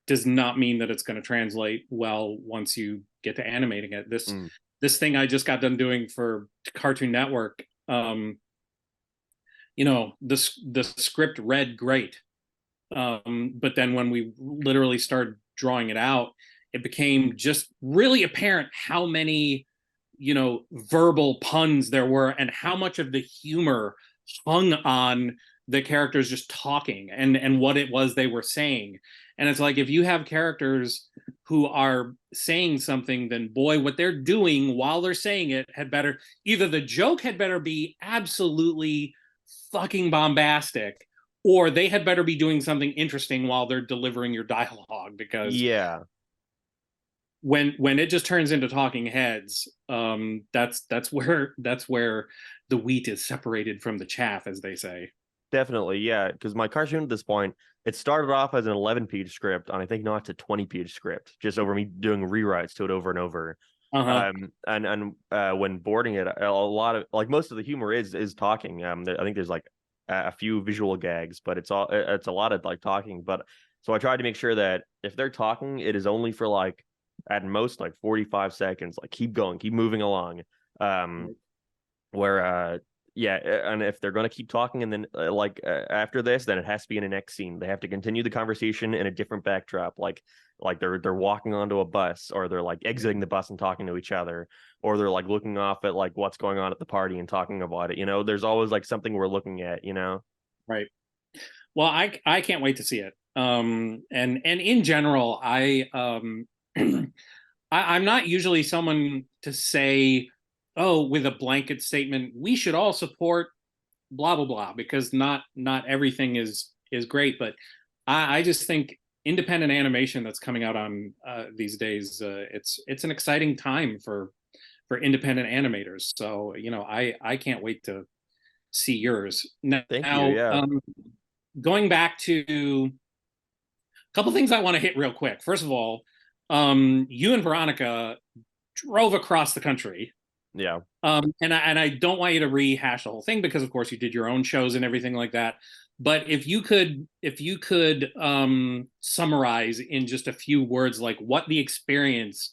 does not mean that it's going to translate well once you get to animating it. This thing I just got done doing for Cartoon Network, you know, the script read great, but then when we literally started drawing it out, it became just really apparent how many, you know, verbal puns there were and how much of the humor hung on the characters just talking and what it was they were saying. And it's like, if you have characters who are saying something, then boy, what they're doing while they're saying it had better, either the joke had better be absolutely fucking bombastic, or they had better be doing something interesting while they're delivering your dialogue. Because when it just turns into talking heads, that's where the wheat is separated from the chaff, as they say. Definitely, yeah. Because my cartoon at this point, it started off as an 11-page script, and I think now it's a 20-page script, just over me doing rewrites to it over and over. When boarding it, a lot of like most of the humor is talking. I think there's like a few visual gags, but it's a lot of like talking. But so I tried to make sure that if they're talking, it is only for like at most like 45 seconds. Like keep going, keep moving along. And if they're going to keep talking and then after this, then it has to be in the next scene. They have to continue the conversation in a different backdrop, like they're walking onto a bus, or they're like exiting the bus and talking to each other, or they're like looking off at like what's going on at the party and talking about it. You know, there's always like something we're looking at, you know? Right. Well, I can't wait to see it. And in general, I'm not usually someone to say, oh, with a blanket statement, we should all support blah blah blah, because not everything is great. But I just think independent animation that's coming out on these days, it's an exciting time for independent animators. So you know, I can't wait to see yours. Thank you. Yeah. Going back to a couple things I want to hit real quick. First of all, you and Veronica drove across the country Yeah. And I don't want you to rehash the whole thing because of course you did your own shows and everything like that. But if you could summarize in just a few words like what the experience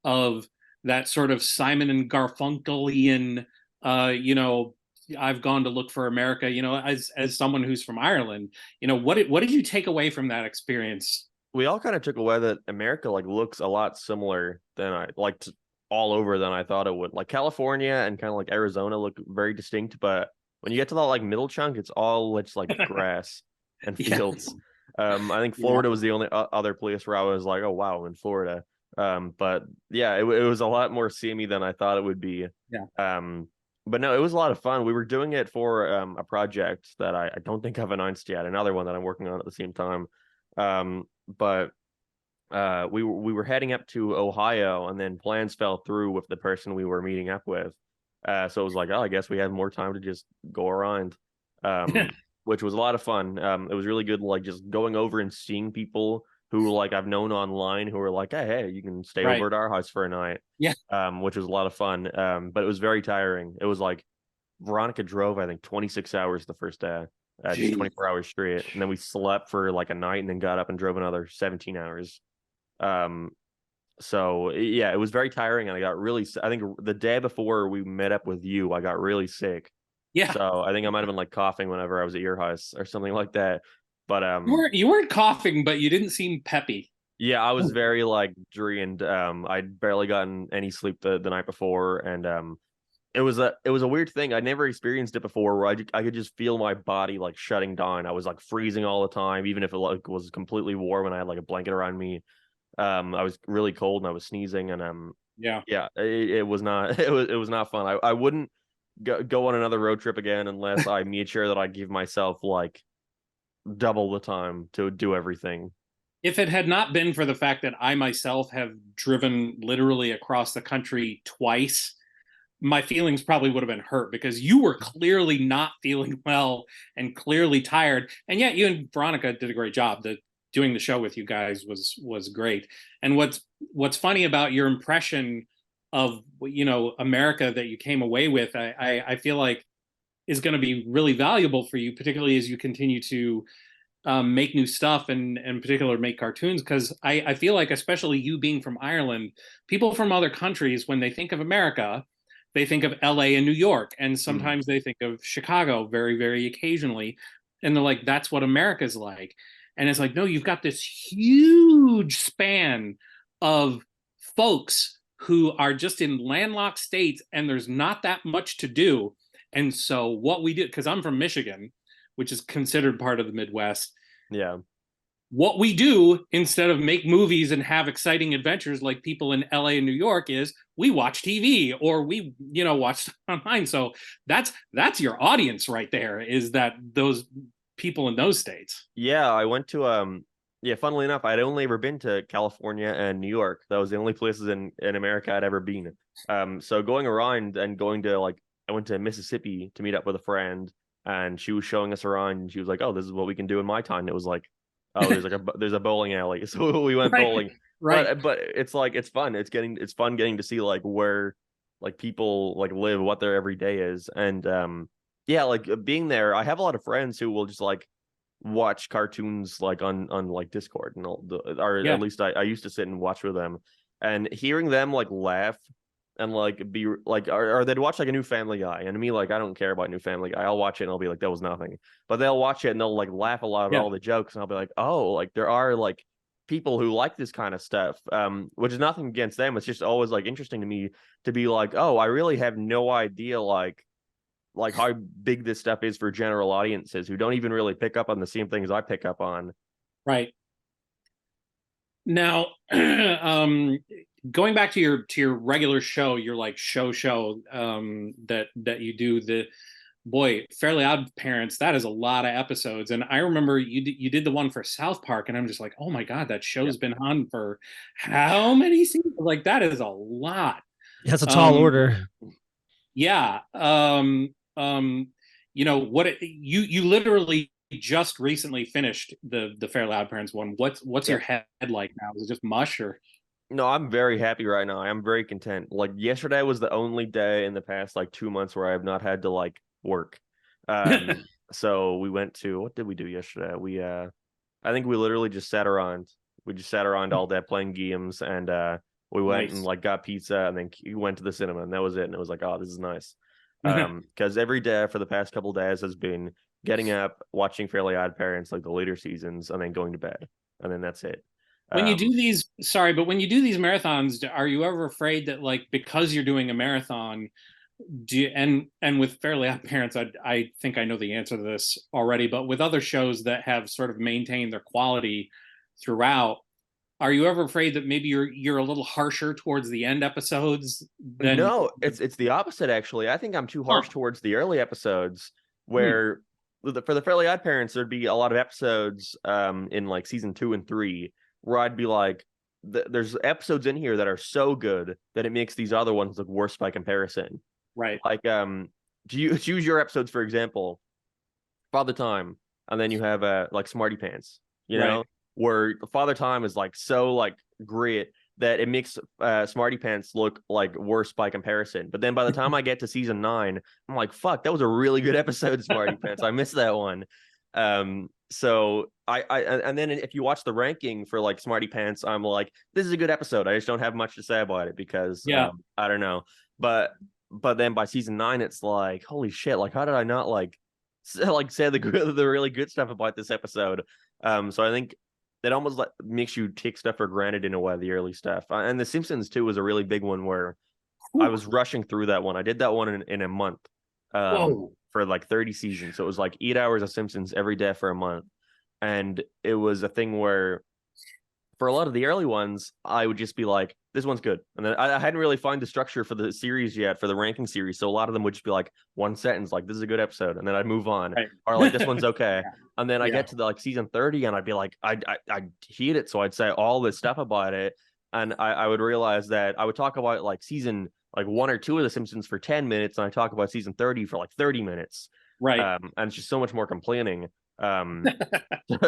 of that sort of Simon and Garfunkelian, you know, I've gone to look for America, you know, as someone who's from Ireland, you know, what did you take away from that experience? We all kind of took away that America like looks a lot similar than I like to, all over than I thought it would. Like California and kind of like Arizona look very distinct, but when you get to that like middle chunk, it's all just like grass and Yeah, fields. I think yeah, Florida was the only other place where I was like, oh wow, I'm in Florida. But yeah, it was a lot more samey than I thought it would be. yeah. But no, it was a lot of fun. We were doing it for a project that I don't think I've announced yet. Another one that I'm working on at the same time. But we were heading up to Ohio, and then plans fell through with the person we were meeting up with. So it was like, oh, I guess we have more time to just go around, which was a lot of fun. It was really good, like just going over and seeing people who like I've known online who were like, hey, you can stay Right. over at our house for a night. Yeah. Which was a lot of fun. But it was very tiring. It was like Veronica drove, I think, 26 hours the first day, just 24 hours straight, and then we slept for like a night, and then got up and drove another 17 hours. Um, so yeah, it was very tiring, and I got really. I think the day before we met up with you, I got really sick. Yeah. So I think I might have been like coughing whenever I was at your house or something like that. But You weren't coughing, but you didn't seem peppy. yeah, I was very like drained. I'd barely gotten any sleep the night before, and it was a weird thing. I never experienced it before, where I could just feel my body like shutting down. I was like freezing all the time, even if it like was completely warm and I had like a blanket around me. I was really cold and I was sneezing, and Yeah. yeah, it was not it was not fun. I wouldn't go on another road trip again unless I made sure that I give myself like double the time to do everything. If it had not been for the fact that I myself have driven literally across the country twice, my feelings probably would have been hurt because you were clearly not feeling well and clearly tired. And yet you and Veronica did a great job. Doing the show with you guys was great. And what's funny about your impression of, you know, America that you came away with, I feel like is going to be really valuable for you, particularly as you continue to make new stuff and in particular make cartoons, because I feel like, especially you being from Ireland, people from other countries, when they think of America, they think of LA and New York, and Mm. sometimes they think of Chicago very, very occasionally, and they're like, that's what America's like. And it's like, no, you've got this huge span of folks who are just in landlocked states, and there's not that much to do. And so what we did, because I'm from Michigan, which is considered part of the Midwest, Yeah. what we do instead of make movies and have exciting adventures like people in LA and New York is we watch TV or we, you know, watch online. So that's your audience right there, is that those people in those states. Yeah, I went to yeah, funnily enough, I'd only ever been to California and New York. That was the only places in America I'd ever been. So going around and going to like I went to Mississippi to meet up with a friend, and she was showing us around, and she was like, "Oh, this is what we can do in my town." And it was like, "Oh, there's a bowling alley." So we went Right. bowling. Right. But it's like it's fun. It's fun getting to see like where like people like live, what their everyday is. And yeah, like being there, I have a lot of friends who will just like watch cartoons like on like Discord and all or Yeah. at least I used to sit and watch with them, and hearing them like laugh and like be like or they'd watch like a new Family Guy, and me like I don't care about new Family Guy. I'll watch it and I'll be like that was nothing. But they'll watch it and they'll like laugh a lot at Yeah. all the jokes, and I'll be like, oh, like there are like people who like this kind of stuff, which is nothing against them. It's just always like interesting to me to be like, oh, I really have no idea like how big this stuff is for general audiences who don't even really pick up on the same things I pick up on. Right. Now, going back to your regular show, your like show that you do, the boy, Fairly Odd Parents, that is a lot of episodes. And I remember you did the one for South Park, and I'm just like, oh my God, that Yeah. show's been on for how many seasons? Like that is a lot. That's a tall order. Yeah. You know what? You literally just recently finished the Fairly Odd Parents one. What's Yeah. your head like now? Is it just mush or? No, I'm very happy right now. I'm very content. Like yesterday was the only day in the past like 2 months where I have not had to like work. So we went to, what did we do yesterday? I think we literally just sat around. We just sat around all day playing games, and we went and Nice. like got pizza, and then went to the cinema, and that was it. And it was like, oh, this is nice. Because every day for the past couple days has been getting up, watching Fairly Odd Parents, like the later seasons, and then going to bed, and then that's it. When you do Um, these, sorry, but when you do these marathons, are you ever afraid that like because you're doing a marathon, do you, and with Fairly Odd Parents, I think I know the answer to this already, but with other shows that have sort of maintained their quality throughout, are you ever afraid that maybe you're a little harsher towards the end episodes than? No, it's the opposite actually. I think I'm too harsh Huh. towards the early episodes Hmm. where for the Fairly Odd Parents there'd be a lot of episodes in like season 2 and 3 where I'd be like there's episodes in here that are so good that it makes these other ones look worse by comparison. Right. Like do you choose your episodes for example, Father Time, and then you have like Smarty Pants, you Right. know, where Father Time is like so like great that it makes Smarty Pants look like worse by comparison. But then by the time I get to season 9, I'm like, fuck, that was a really good episode, Smarty Pants. I missed that one. So I and then if you watch the ranking for like Smarty Pants, I'm like, this is a good episode. I just don't have much to say about it because Yeah. I don't know. But then by season 9, it's like, holy shit, like how did I not like say the really good stuff about this episode? So I think it almost like makes you take stuff for granted in a way, the early stuff. And The Simpsons too was a really big one where I Whew. was rushing through that one. I did that one in a month, Whoa. for like 30 seasons. So it was like 8 hours of Simpsons every day for a month, and it was a thing where for a lot of the early ones, I would just be like, this one's good. And then I hadn't really found the structure for the series yet, for the ranking series. So a lot of them would just be like one sentence, like, this is a good episode. And then I'd move on. Right. Or like, this one's okay. And then I Yeah. get to the like season 30 and I'd be like, I'd hate it. So I'd say all this stuff about it. And I would realize that I would talk about like season like 1 or 2 of The Simpsons for 10 minutes. And I talk about season 30 for like 30 minutes. Right. And it's just so much more complaining.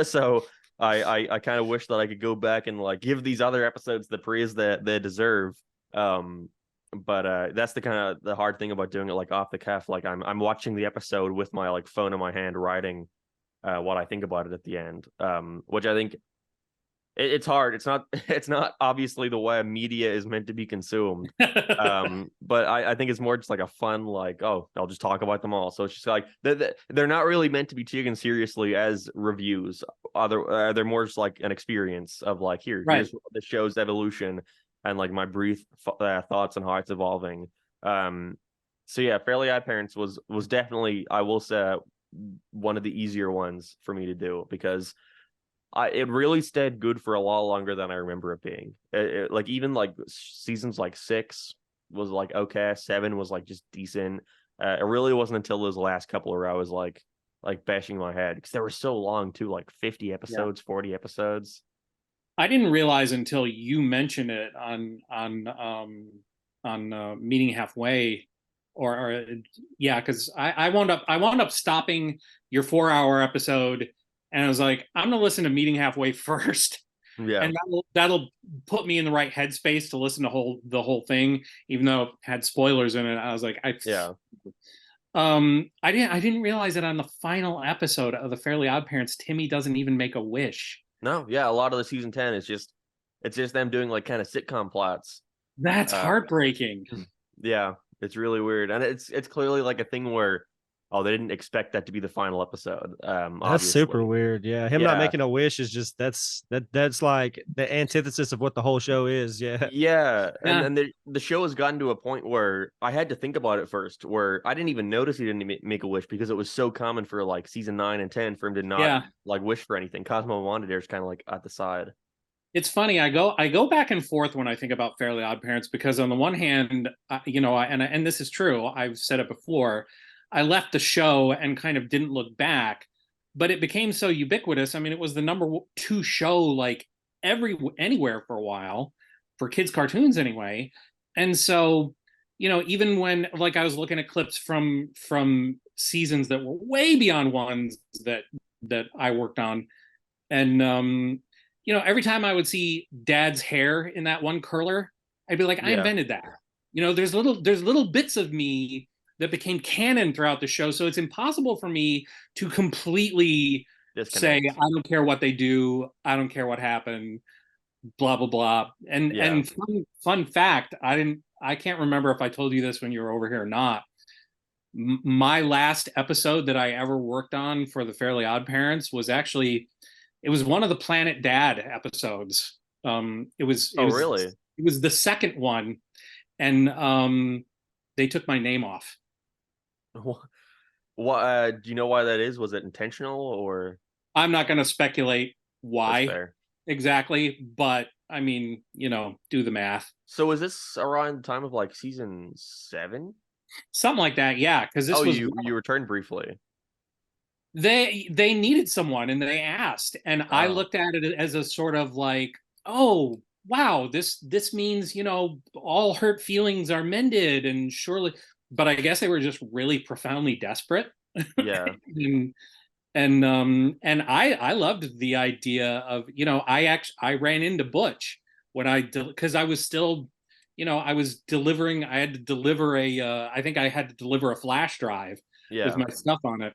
So I kind of wish that I could go back and like give these other episodes the praise that they deserve. But that's the kind of the hard thing about doing it like off the cuff. Like I'm watching the episode with my like phone in my hand, writing what I think about it at the end. Which I think it's hard. It's not obviously the way media is meant to be consumed. But I think it's more just like a fun, like, oh, I'll just talk about them all. So it's just like they're not really meant to be taken seriously as reviews. They're more just like an experience of like, here's the show's evolution and like my brief thoughts on how it's evolving. So yeah, Fairly Odd Parents was definitely, I will say, one of the easier ones for me to do because it really stayed good for a lot longer than I remember it being. Like even like seasons like 6 was like okay, 7 was like just decent. It really wasn't until those last couple where I was like bashing my head because they were so long too, like 50 episodes, 40 episodes. I didn't realize until you mentioned it on meeting halfway, or yeah, because I wound up stopping your 4 hour episode, and I was like, I'm gonna listen to meeting halfway first, Yeah, and that'll put me in the right headspace to listen to the whole thing, even though it had spoilers in it. I was like, yeah. I didn't realize that on the final episode of the Fairly Odd Parents, Timmy doesn't even make a wish. No, yeah, a lot of the season 10 is just it's just them doing like kind of sitcom plots. That's Uh, heartbreaking. yeah, it's really weird, and it's clearly like a thing where oh, they didn't expect that to be the final episode. That's super Obviously, weird. Yeah, him not yeah, making a wish is just that's like the antithesis of what the whole show is. Yeah. yeah, and Yeah. then the show has gotten to a point where I had to think about it first, where I didn't even notice he didn't make a wish because it was so common for like season 9 and 10 for him to not Yeah. like wish for anything. Cosmo Wanda is kind of like at the side. It's funny. I go back and forth when I think about Fairly Odd Parents because on the one hand, and this is true. I've said it before. I left the show and kind of didn't look back, but it became so ubiquitous. I mean, it was the number 2 show like anywhere for a while for kids cartoons anyway. And so, even when like I was looking at clips from seasons that were way beyond ones that I worked on, and every time I would see Dad's hair in that one curler, I'd be like, I Yeah. invented that. There's little bits of me that became canon throughout the show, so it's impossible for me to completely say Disconnect. I don't care what they do, I don't care what happened, blah blah blah. And Yeah. fun fact, I can't remember if I told you this when you were over here or not. My last episode that I ever worked on for the Fairly Odd Parents was actually it was one of the Planet Dad episodes. It was it Oh, was really? it was the second one, and they took my name off. What do you know why that is? Was it intentional or I'm not going to speculate that's why fair? exactly, but I mean, do the math. So is this around the time of like season 7? Something like that, yeah, because Oh, this was you returned briefly. they needed someone and they asked, and I Oh, looked at it as a sort of like, oh wow, this means all hurt feelings are mended, and surely, but I guess they were just really profoundly desperate. yeah. And I loved the idea of I ran into Butch when because I was still I was delivering I had to deliver a I think I had to deliver a flash drive with Yeah. my stuff on it,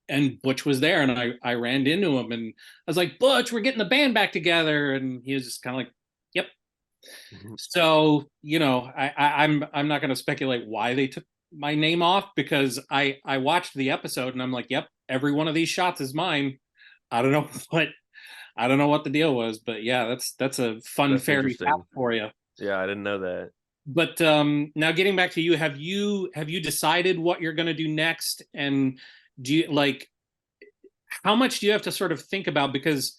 and Butch was there, and I ran into him, and I was like, Butch, we're getting the band back together, and he was just kind of like, yep. So I'm not going to speculate why they took my name off, because I watched the episode and I'm like, yep, every one of these shots is mine. I don't know what I don't know what the deal was, but yeah, that's a fun That's fairy fact interesting. for you. Yeah, I didn't know that. But now getting back to you, have you decided what you're going to do next, and do you like how much do you have to sort of think about, because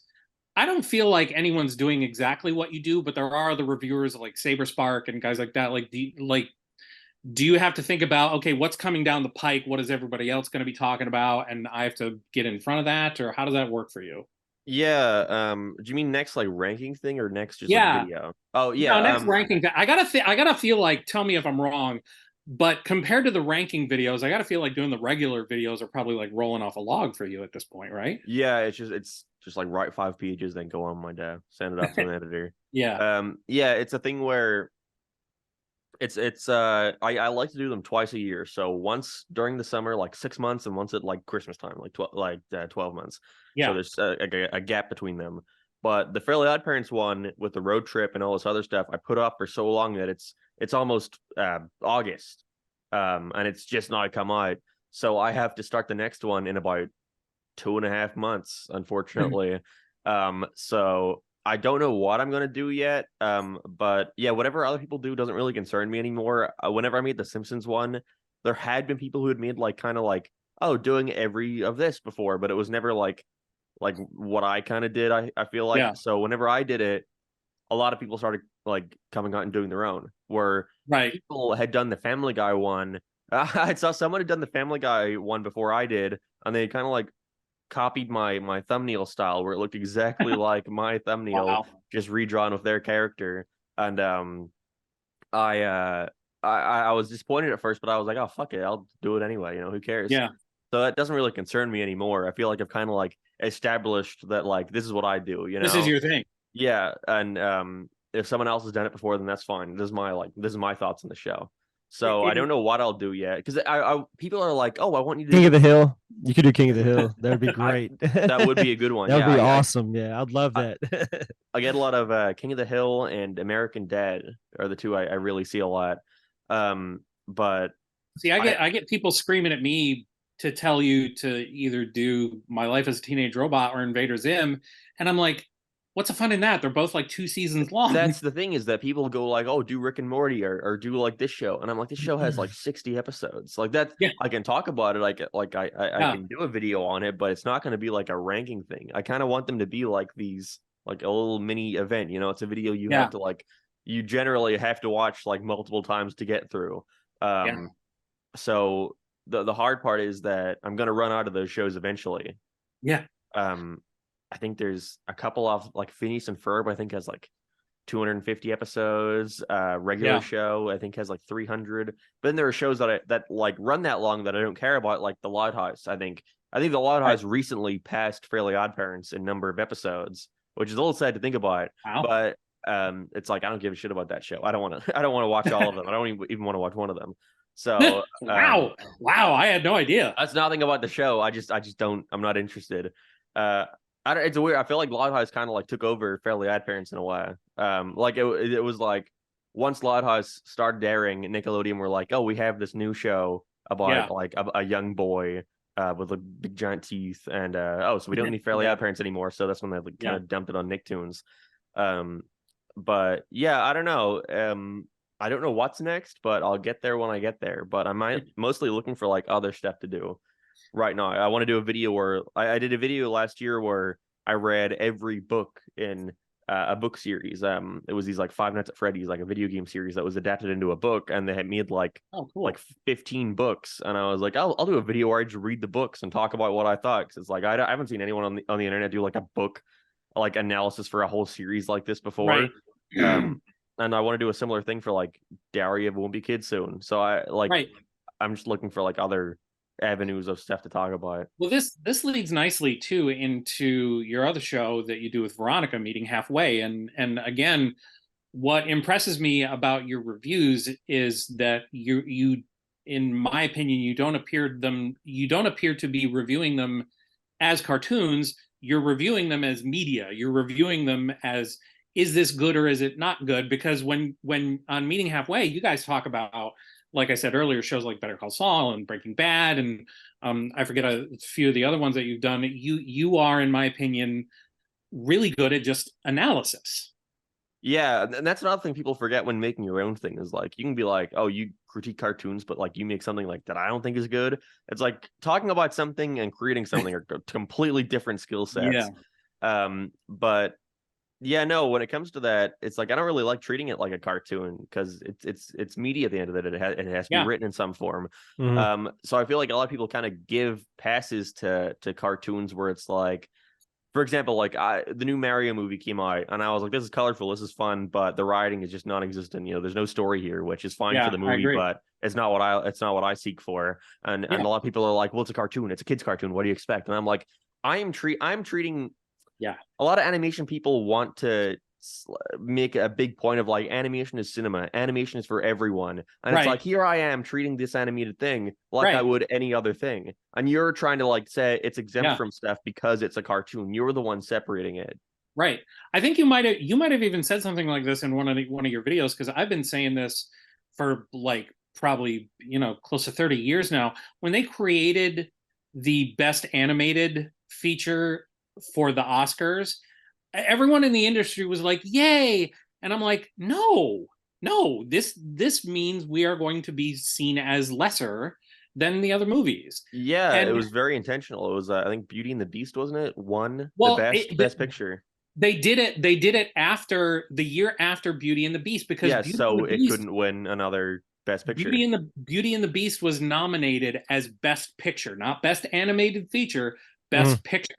I don't feel like anyone's doing exactly what you do, but there are the reviewers like Saberspark and guys like that. Like, do you have to think about, okay, what's coming down the pike? What is everybody else going to be talking about? And I have to get in front of that, or how does that work for you? Yeah, do you mean next like ranking thing or next just like Yeah, video? Oh, yeah, no, next ranking. I gotta feel like. Tell me if I'm wrong, but compared to the ranking videos, I gotta feel like doing the regular videos are probably like rolling off a log for you at this point, right? yeah, it's just like write 5 pages, then go on my dev, send it off to an editor. Yeah, Yeah, it's a thing where I like to do them twice a year. So once during the summer, like 6 months, and once at like Christmas time, like 12 months. So yeah, there's a gap between them. But the Fairly Odd Parents one with the road trip and all this other stuff, I put off for so long that it's almost August, and it's just not come out. So I have to start the next one in about 2.5 months, unfortunately. So I don't know what I'm gonna do yet. But yeah, whatever other people do doesn't really concern me anymore. Whenever I made the Simpsons one, there had been people who had made like kind of like, oh, doing every of this before, but it was never like what I kind of did. I feel like yeah, so whenever I did it, a lot of people started like coming out and doing their own. Where right. people had done the Family Guy one. I saw someone had done the Family Guy one before I did, and they kind of like copied my thumbnail style where it looked exactly like my thumbnail, Wow. just redrawn with their character. And I I was disappointed at first, but I was like, oh fuck it, I'll do it anyway. Who cares? Yeah, So that doesn't really concern me anymore. I feel like I've kind of like established that like this is what I do. this is your thing. Yeah, and if someone else has done it before, then that's fine. This is my thoughts on the show. So I don't know what I'll do yet because I people are like, oh, I want you to King of do the Hill. You could do King of the Hill. That would be I great. that would be a good one. That would Yeah, be awesome. Yeah, I'd love I, that. I get a lot of King of the Hill and American Dad are the two I really see a lot. But See, I I get people screaming at me to tell you to either do My Life as a Teenage Robot or Invader Zim, and I'm like, what's the fun in that? They're both like 2 seasons long. that's the thing is that people go like, oh, do Rick and Morty or do like this show, and I'm like, this show has like 60 episodes. Like that, Yeah, I can talk about it. I yeah, can do a video on it, but it's not going to be like a ranking thing. I kind of want them to be like these, like a little mini event. It's a video you yeah, have to like, you generally have to watch like multiple times to get through. yeah, So the hard part is that I'm going to run out of those shows eventually. yeah. Um, I think there's a couple of like Phineas and Ferb, I think has like 250 episodes. Regular Yeah. show, I think has like 300. But then there are shows that like run that long that I don't care about, like The Lighthouse. I think The Lighthouse recently passed Fairly Odd Parents in number of episodes which is a little sad to think about. Wow. But it's like I don't give a shit about that show. I don't want to. I don't want to watch all of them. I don't even want to watch one of them. So Wow. I had no idea. that's nothing about the show. I just don't. I'm not interested. It's a weird. I feel like Lighthouse kind of like took over Fairly Odd Parents in a way. Like it was like once Lighthouse started airing, Nickelodeon were like, oh, we have this new show about like a young boy with like big giant teeth, and so we don't need Fairly Odd Parents anymore. So that's when they like kind of dumped it on Nicktoons. But yeah, I don't know. I don't know what's next, but I'll get there when I get there. But I'm mostly looking for like other stuff to do right now. I want to do a video where I did a video last year where I read every book in a book series. It was these like Five Nights at Freddy's, like a video game series that was adapted into a book, and they had made like like 15 books. And I was like, I'll do a video where I just read the books and talk about what I thought, because it's like I haven't seen anyone on the internet do like a book like analysis for a whole series like this before. Right. And I want to do a similar thing for like Diary of a Wimpy Kid soon. So I'm just looking for like other avenues of stuff to talk about. Well, this leads nicely too into your other show that you do with Veronica, Meeting Halfway. And again, what impresses me about your reviews is that you in my opinion, you don't appear to be reviewing them as cartoons. You're reviewing them as media. You're reviewing them as, is this good or is it not good? Because when on Meeting Halfway, you guys talk about, like I said earlier, shows like Better Call Saul and Breaking Bad, and I forget a few of the other ones that you've done. You are, in my opinion, really good at just analysis. Yeah, and that's another thing people forget when making your own thing is like you can be like, oh, you critique cartoons, but like you make something like that I don't think is good. It's like talking about something and creating something are completely different skill sets. Yeah. But yeah, no, when it comes to that, it's like I don't really like treating it like a cartoon because it's media at the end of it. It has to be written in some form. Mm-hmm. So I feel like a lot of people kind of give passes to cartoons where it's like, for example, like the new Mario movie came out, and I was like, this is colorful, this is fun, but the writing is just non-existent. You know, there's no story here, which is fine for the movie, but it's not what I seek for. And a lot of people are like, well, it's a cartoon, it's a kid's cartoon. What do you expect? And I'm like, I'm treating. Yeah, a lot of animation people want to make a big point of like animation is cinema, animation is for everyone, and it's like here I am treating this animated thing like I would any other thing, and you're trying to like say it's exempt from stuff because it's a cartoon. You're the one separating it. Right. I think you might have even said something like this in one of your videos, because I've been saying this for like probably close to 30 years now. When they created the best animated feature for the Oscars, everyone in the industry was like, yay. And I'm like, no, this means we are going to be seen as lesser than the other movies. Yeah, and it was very intentional. It was I think Beauty and the Beast, wasn't it? Won the best picture. They did it after the year after Beauty and the Beast, because it couldn't win another best picture. Beauty and the Beast was nominated as best picture, not best animated feature, best picture.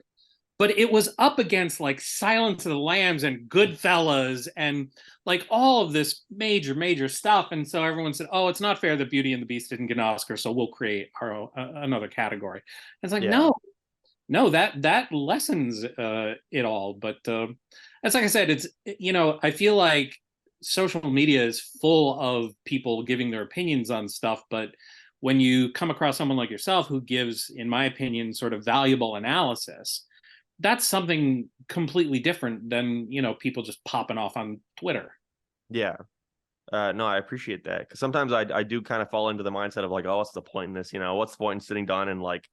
But it was up against like Silence of the Lambs and Goodfellas and like all of this major stuff. And so everyone said, oh, it's not fair that Beauty and the Beast didn't get an Oscar, so we'll create our another category. And it's like, no, that lessens it all. But it's like I said, it's, I feel like social media is full of people giving their opinions on stuff. But when you come across someone like yourself who gives, in my opinion, sort of valuable analysis, that's something completely different than, people just popping off on Twitter. Yeah. No, I appreciate that, because sometimes I do kind of fall into the mindset of like, oh, what's the point in this? What's the point in sitting down and like,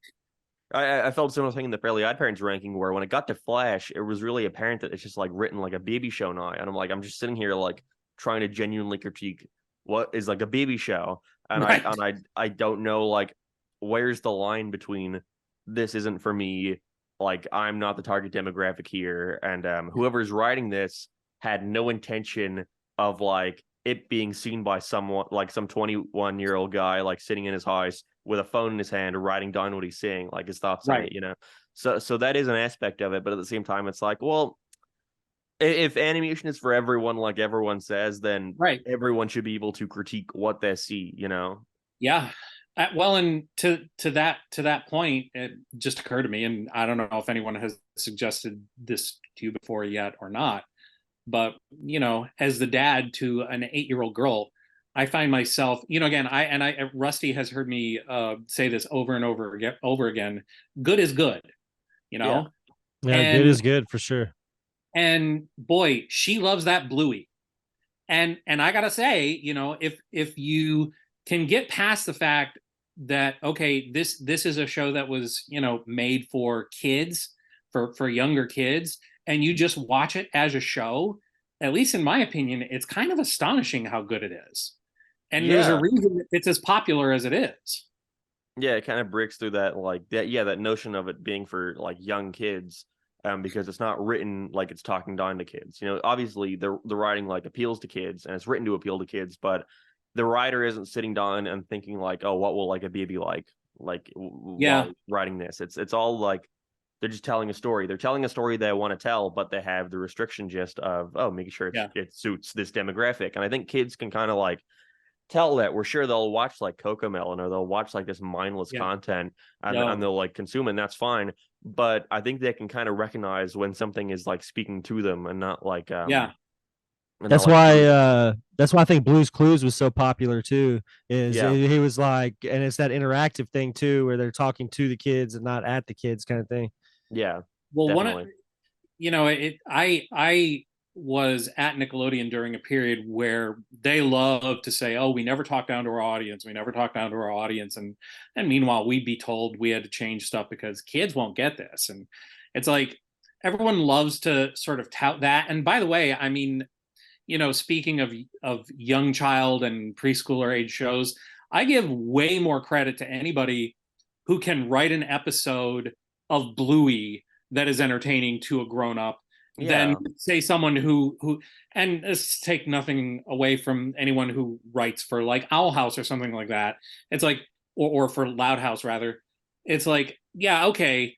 I felt similar thing in the Fairly Odd Parents ranking, where when it got to Flash, it was really apparent that it's just like written like a baby show now. And I'm like, I'm just sitting here like trying to genuinely critique what is like a baby show. And I don't know, like, where's the line between this isn't for me, like I'm not the target demographic here, and whoever's writing this had no intention of like it being seen by someone like some 21-year-old guy like sitting in his house with a phone in his hand writing down what he's saying, like his thoughts on it, so that is an aspect of it. But at the same time, it's like, well, if animation is for everyone, like everyone says, then everyone should be able to critique what they see. Yeah. Well, and to that point, it just occurred to me, and I don't know if anyone has suggested this to you before yet or not, but as the dad to an 8-year-old girl, I find myself, again, I Rusty has heard me say this over and over again. Good is good, you Yeah. know, Yeah, good and is good for sure. boy, she loves that Bluey, and I gotta say, if you can get past the fact that, okay, this is a show that was made for kids, for younger kids, and you just watch it as a show, at least in my opinion, it's kind of astonishing how good it is, and there's a Yeah. reason it's as popular as it is. Yeah, it kind of breaks through that like that notion of it being for like young kids, because it's not written like it's talking down to kids. Obviously the writing like appeals to kids and it's written to appeal to kids, but the writer isn't sitting down and thinking like, oh, what will like a baby like Yeah, while writing this. It's all like they're just telling a story. They're telling a story they want to tell, but they have the restriction just of, oh, making sure yeah, it suits this demographic. And I think kids can kind of like tell that. We're sure they'll watch like Cocomelon or they'll watch like this mindless yeah. content, and No, they'll like consume it, and that's fine. But I think they can kind of recognize when something is like speaking to them and not like yeah, That's like why hurting. that's why I think Blue's Clues was so popular too. Is Yeah, he was like, and it's that interactive thing too, where they're talking to the kids and not at the kids kind of thing. yeah, well, definitely. I was at Nickelodeon during a period where they loved to say, "Oh, we never talk down to our audience. We never talk down to our audience," and meanwhile, we'd be told we had to change stuff because kids won't get this, and it's like everyone loves to sort of tout that. And by the way, I mean, speaking of young child and preschooler age shows, I give way more credit to anybody who can write an episode of Bluey that is entertaining to a grown up than Yeah, say someone who and this take nothing away from anyone who writes for like Owl House or something like that. It's like or for Loud House rather. It's like, yeah, okay,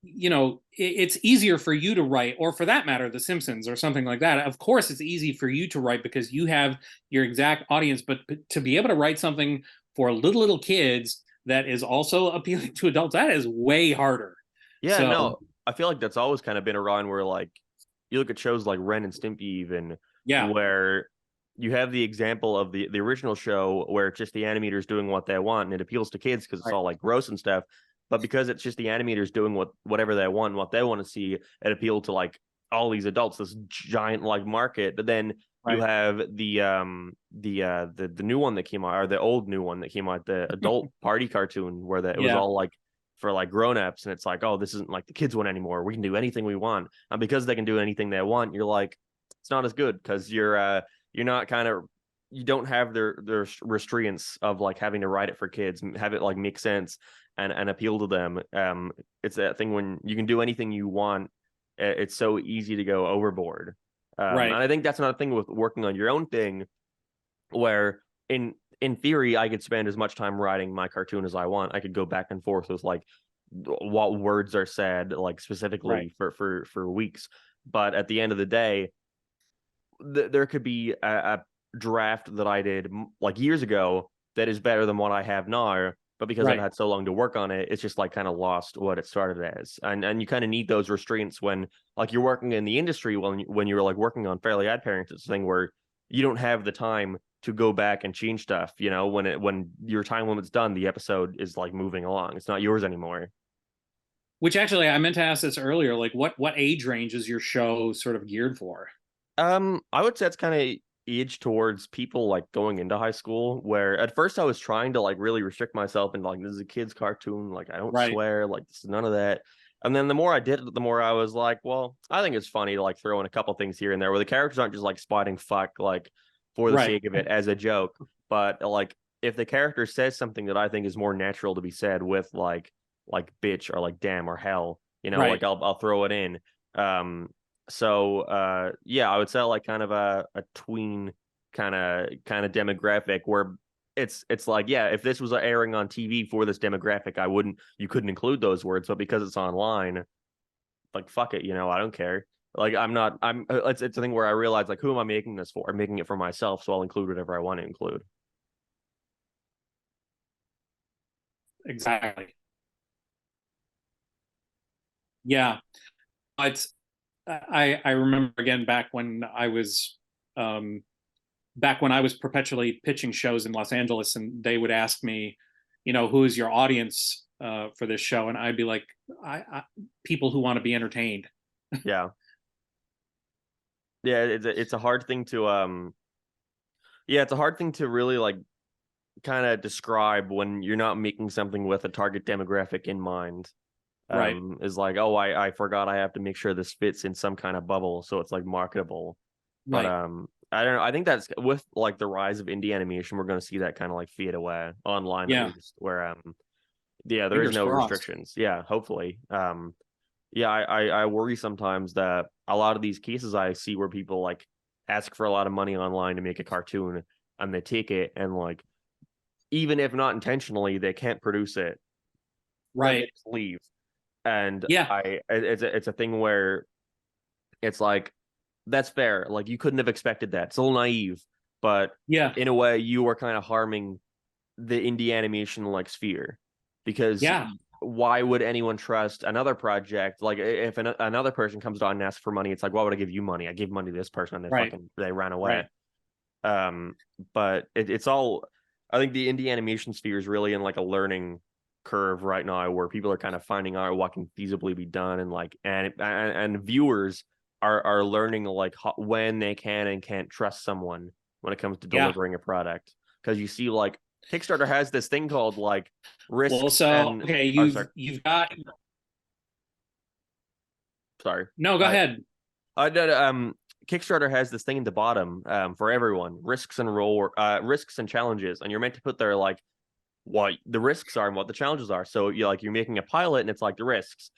it's easier for you to write, or for that matter, The Simpsons or something like that. Of course, it's easy for you to write because you have your exact audience, but to be able to write something for little kids that is also appealing to adults, that is way harder. yeah. So, No, I feel like that's always kind of been around where like you look at shows like Ren and Stimpy, even yeah, where you have the example of the original show where it's just the animators doing what they want and it appeals to kids because it's right, all like gross and stuff. But because it's just the animators doing whatever they want, what they want to see, it appealed to like all these adults, this giant like market. But then you right. have the new one that came out, or the old new one that came out, the adult party cartoon where it was Yeah, all like for like grown-ups, and it's like, oh, this isn't like the kids one anymore. We can do anything we want. And because they can do anything they want, you're like, it's not as good because you're not kind of, you don't have their restraints of like having to write it for kids, have it like make sense and appeal to them. It's that thing when you can do anything you want, it's so easy to go overboard. And right. I think that's another thing with working on your own thing, where in theory I could spend as much time writing my cartoon as I want. I could go back and forth with like what words are said like Right. specifically for weeks. But at the end of the day, there could be a draft that I did like years ago that is better than what I have now. But because I've Right. had so long to work on it, it's just like kind of lost what it started as. And you kind of need those restraints when like you're working in the industry, when you're like working on Fairly Odd Parents. It's a thing where you don't have the time to go back and change stuff. When your time limit's done, the episode is like moving along. It's not yours anymore. Which actually, I meant to ask this earlier. Like, what age range is your show sort of geared for? I would say it's kind of age towards people like going into high school, where at first I was trying to like really restrict myself and like, this is a kid's cartoon, like I don't Right. swear, like this is none of that. And then the more I did it, the more I was like, well, I think it's funny to like throw in a couple things here and there where the characters aren't just like spotting fuck like for the Right. sake of it as a joke, but like if the character says something that I think is more natural to be said with like bitch or like damn or hell, like Right. I'll throw it in. Um, so yeah, I would say like kind of a tween kind of demographic where it's like, yeah, if this was airing on TV for this demographic, you couldn't include those words, but because it's online, like fuck it, I don't care. Like it's a thing where I realize like, who am I making this for? I'm making it for myself, so I'll include whatever I want to include. exactly. Yeah, it's I remember again um, back when I was perpetually pitching shows in Los Angeles, and they would ask me, who is your audience for this show, and I'd be like, I people who want to be entertained. Yeah. Yeah, it's a hard thing to yeah, it's a hard thing to really like kind of describe when you're not making something with a target demographic in mind. Right, Is like, oh, I forgot I have to make sure this fits in some kind of bubble so it's like marketable. But right. I don't know. I think that's with like the rise of indie animation, we're going to see that kind of like fade away online at Yeah, least, where yeah, there is fingers no crossed. restrictions. Yeah, hopefully. Yeah, I worry sometimes that a lot of these cases I see where people like ask for a lot of money online to make a cartoon and they take it and like even if not intentionally, they can't produce it and they Right. just leave. And Yeah, it's a thing where it's like that's fair. Like you couldn't have expected that. It's a little naive, but yeah, in a way, you were kind of harming the indie animation like sphere because yeah. why would anyone trust another project? Like if another person comes on and asks for money, it's like, why would I give you money? I gave money to this person and Right, they ran away. right. Um, but it's all. I think the indie animation sphere is really in like a learning curve right now, where people are kind of finding out what can feasibly be done, and like and viewers are learning like when they can and can't trust someone when it comes to Yeah. delivering a product. Because you see, like Kickstarter has this thing called like Well, risks so and okay, oh sorry you've got sorry no. Go I ahead. no, no, Kickstarter has this thing at the bottom for everyone risks and challenges, and you're meant to put there like what the risks are and what the challenges are. So you're making a pilot and it's like the risks.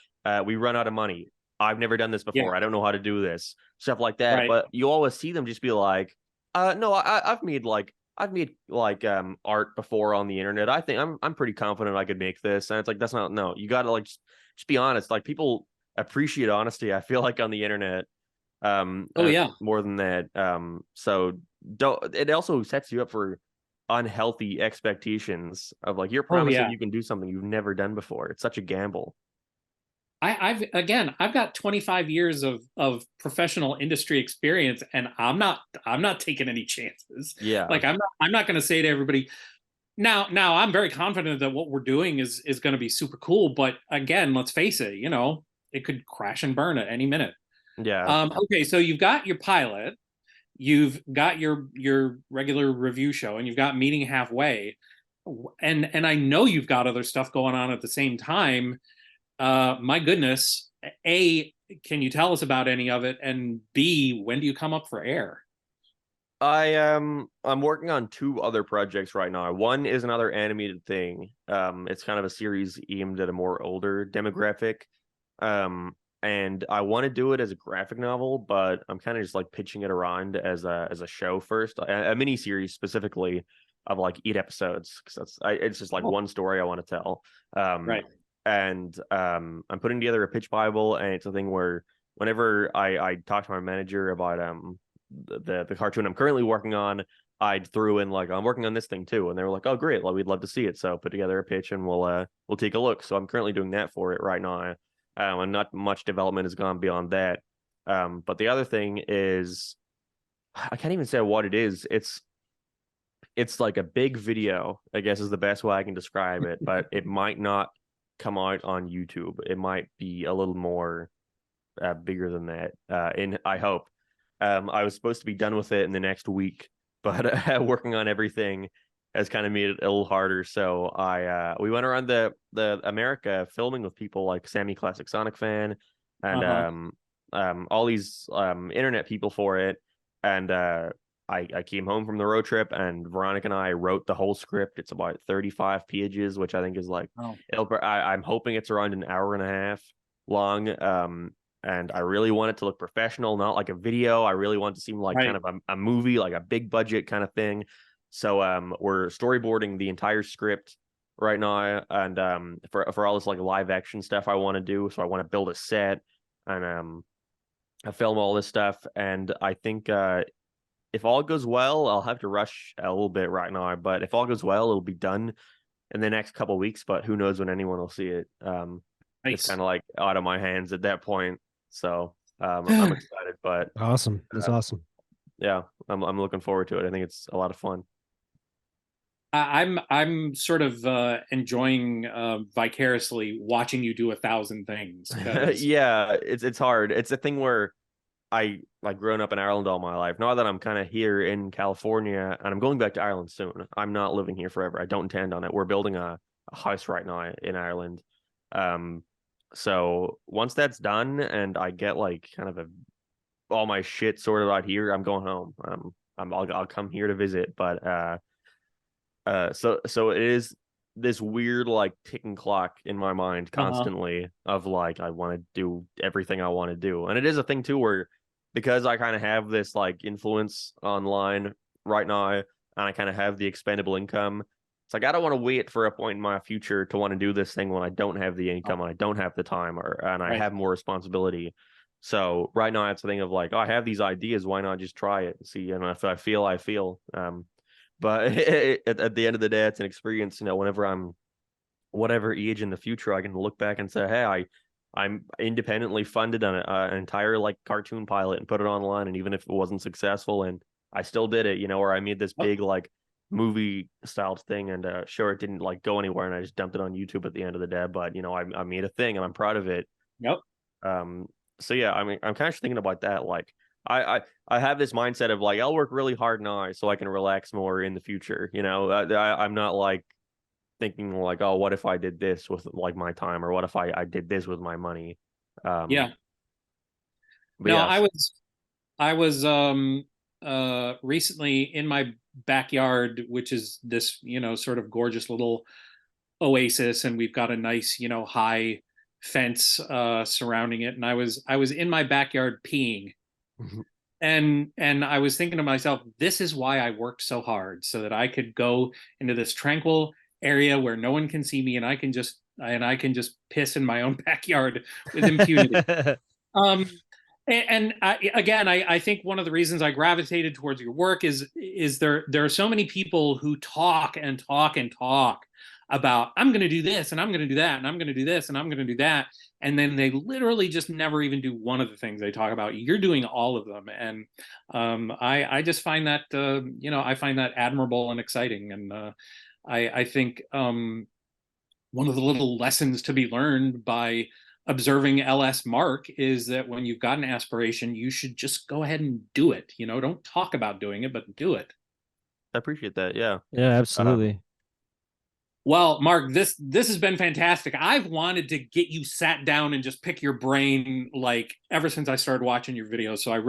We run out of money. I've never done this Yeah. before. I don't know how to do this. Stuff like that. Right. But you always see them just be like, no, I've made art before on the internet. I think I'm pretty confident I could make this. And it's like that's not no. You gotta like just be honest. Like people appreciate honesty, I feel like on the internet. Oh yeah. More than that. So don't it also sets you up for unhealthy expectations of like you're Oh promising yeah. you can do something you've never done before. It's such a gamble. I've got 25 years of professional industry experience, and I'm not taking any chances. Yeah. Like I'm not going to say to everybody now I'm very confident that what we're doing is going to be super cool, but again, let's face it, it could crash and burn at any minute. Yeah. Okay, so you've got your pilot, you've got your regular review show, and you've got meeting halfway, and I know you've got other stuff going on at the same time. My goodness, A, can you tell us about any of it? And B, when do you come up for air? I'm working on two other projects right now. One is another animated thing. It's kind of a series aimed at a more older demographic. And I want to do it as a graphic novel, but I'm kind of just like pitching it around as a show first, a mini series specifically of like 8 episodes because it's just like Oh, one story I want to tell. Um, right. and I'm putting together a pitch bible, and it's a thing where whenever I talk to my manager about the cartoon I'm currently working on, I threw in like I'm working on this thing too, and they were like, "Oh, great! Well, we'd love to see it." So put together a pitch, and we'll take a look. So I'm currently doing that for it right now. And not much development has gone beyond that. But the other thing is, I can't even say what it is. It's like a big video, I guess is the best way I can describe it. But it might not come out on YouTube. It might be a little more bigger than that. And I hope. I was supposed to be done with it in the next week, but working on everything has kind of made it a little harder. So we went around the America filming with people like Sammy Classic Sonic fan and Uh-huh. all these internet people for it. And I came home from the road trip, and Veronica and I wrote the whole script. It's about 35 pages, which I think is like Oh, I'm hoping it's around an hour and a half long. And I really want it to look professional, not like a video. I really want it to seem like kind right. of a movie, like a big budget kind of thing. So we're storyboarding the entire script right now, and for all this like live action stuff I want to do. So I want to build a set and I film all this stuff, and I think if all goes well, I'll have to rush a little bit right now, but if all goes well, it'll be done in the next couple weeks, but who knows when anyone will see it. It's Nice. kind of like out of my hands at that point. So I'm excited, but Awesome. That's awesome. yeah, I'm looking forward to it. I think it's a lot of fun. I'm sort of enjoying vicariously watching you do 1,000 things. Yeah, it's hard. It's a thing where I like grown up in Ireland all my life. Now that I'm kind of here in California and I'm going back to Ireland soon. I'm not living here forever. I don't intend on it. We're building a house right now in Ireland. Um, so once that's done and I get like kind of all my shit sorted out here, I'm going home. I'll come here to visit, but so it is this weird like ticking clock in my mind constantly of like I want to do everything I want to do. And it is a thing too where because I kind of have this like influence online right now and I kind of have the expendable income, it's like I don't want to wait for a point in my future to want to do this thing when I don't have the income and I don't have the time and I have more responsibility. So right now it's a thing of like, oh, I have these ideas, why not just try it and see? And if I feel. But at the end of the day, it's an experience. Whenever I'm whatever age in the future, I can look back and say, hey, I'm independently funded on an entire like cartoon pilot and put it online. And even if it wasn't successful and I still did it, or I made this big like movie style thing and sure, it didn't like go anywhere and I just dumped it on YouTube at the end of the day. But, I made a thing and I'm proud of it. Yep. So yeah, I mean, I'm kind of thinking about that. Like I have this mindset of like, I'll work really hard now so I can relax more in the future. I'm not like thinking like, oh, what if I did this with like my time or what if I did this with my money? Yeah. But No, yeah. I was recently in my backyard, which is this, sort of gorgeous little oasis, and we've got a nice, high fence surrounding it. And I was in my backyard peeing. And I was thinking to myself, this is why I worked so hard, so that I could go into this tranquil area where no one can see me and I can just piss in my own backyard with impunity. I think one of the reasons I gravitated towards your work is there are so many people who talk and talk and talk about I'm going to do this and I'm going to do that and I'm going to do this and I'm going to do that, and then they literally just never even do one of the things they talk about. You're doing all of them, and I just find that I find that admirable and exciting, and I think one of the little lessons to be learned by observing LSMark is that when you've got an aspiration, you should just go ahead and do it. Don't talk about doing it, but do it. I appreciate that. Yeah. Yeah, absolutely. Well, Mark, this has been fantastic. I've wanted to get you sat down and just pick your brain like ever since I started watching your videos. So I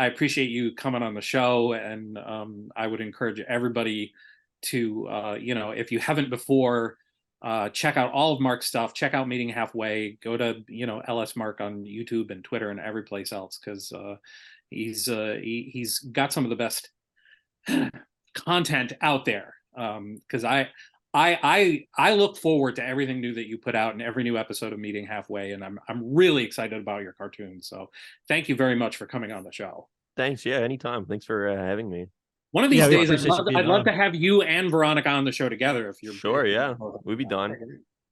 appreciate you coming on the show, and I would encourage everybody to if you haven't before, check out all of Mark's stuff. Check out Meeting Halfway. Go to LSMark on YouTube and Twitter and every place else, because he's got some of the best content out there. Because I look forward to everything new that you put out and every new episode of Meeting Halfway, and I'm really excited about your cartoons. So thank you very much for coming on the show. Thanks. Yeah, anytime. Thanks for having me. One of these days, I'd love to have you and Veronica on the show together. If you're sure, yeah, we'd be done.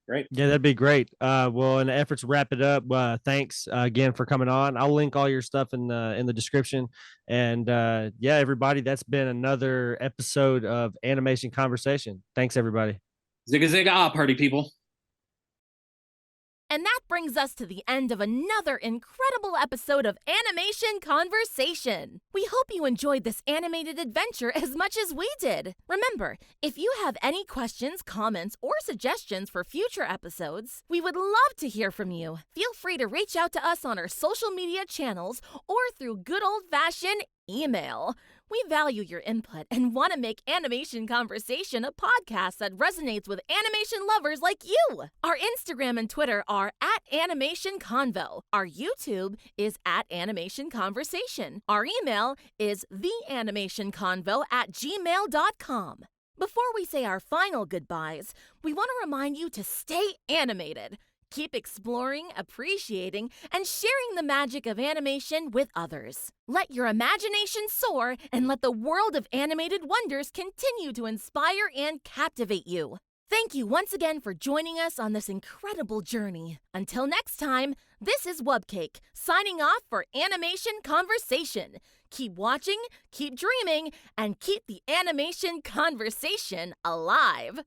Great. Yeah, that'd be great. Well, in the effort to wrap it up, thanks again for coming on. I'll link all your stuff in the description. And yeah, everybody, that's been another episode of Animation Conversation. Thanks, everybody. Zigga zigga, party people. And that brings us to the end of another incredible episode of Animation Conversation. We hope you enjoyed this animated adventure as much as we did. Remember, if you have any questions, comments, or suggestions for future episodes, we would love to hear from you. Feel free to reach out to us on our social media channels or through good old-fashioned email. We value your input and want to make Animation Conversation a podcast that resonates with animation lovers like you. Our Instagram and Twitter are @AnimationConvo. Our YouTube is @AnimationConversation. Our email is theanimationconvo@gmail.com. Before we say our final goodbyes, we want to remind you to stay animated. Keep exploring, appreciating, and sharing the magic of animation with others. Let your imagination soar and let the world of animated wonders continue to inspire and captivate you. Thank you once again for joining us on this incredible journey. Until next time, this is Wubcake, signing off for Animation Conversation. Keep watching, keep dreaming, and keep the animation conversation alive.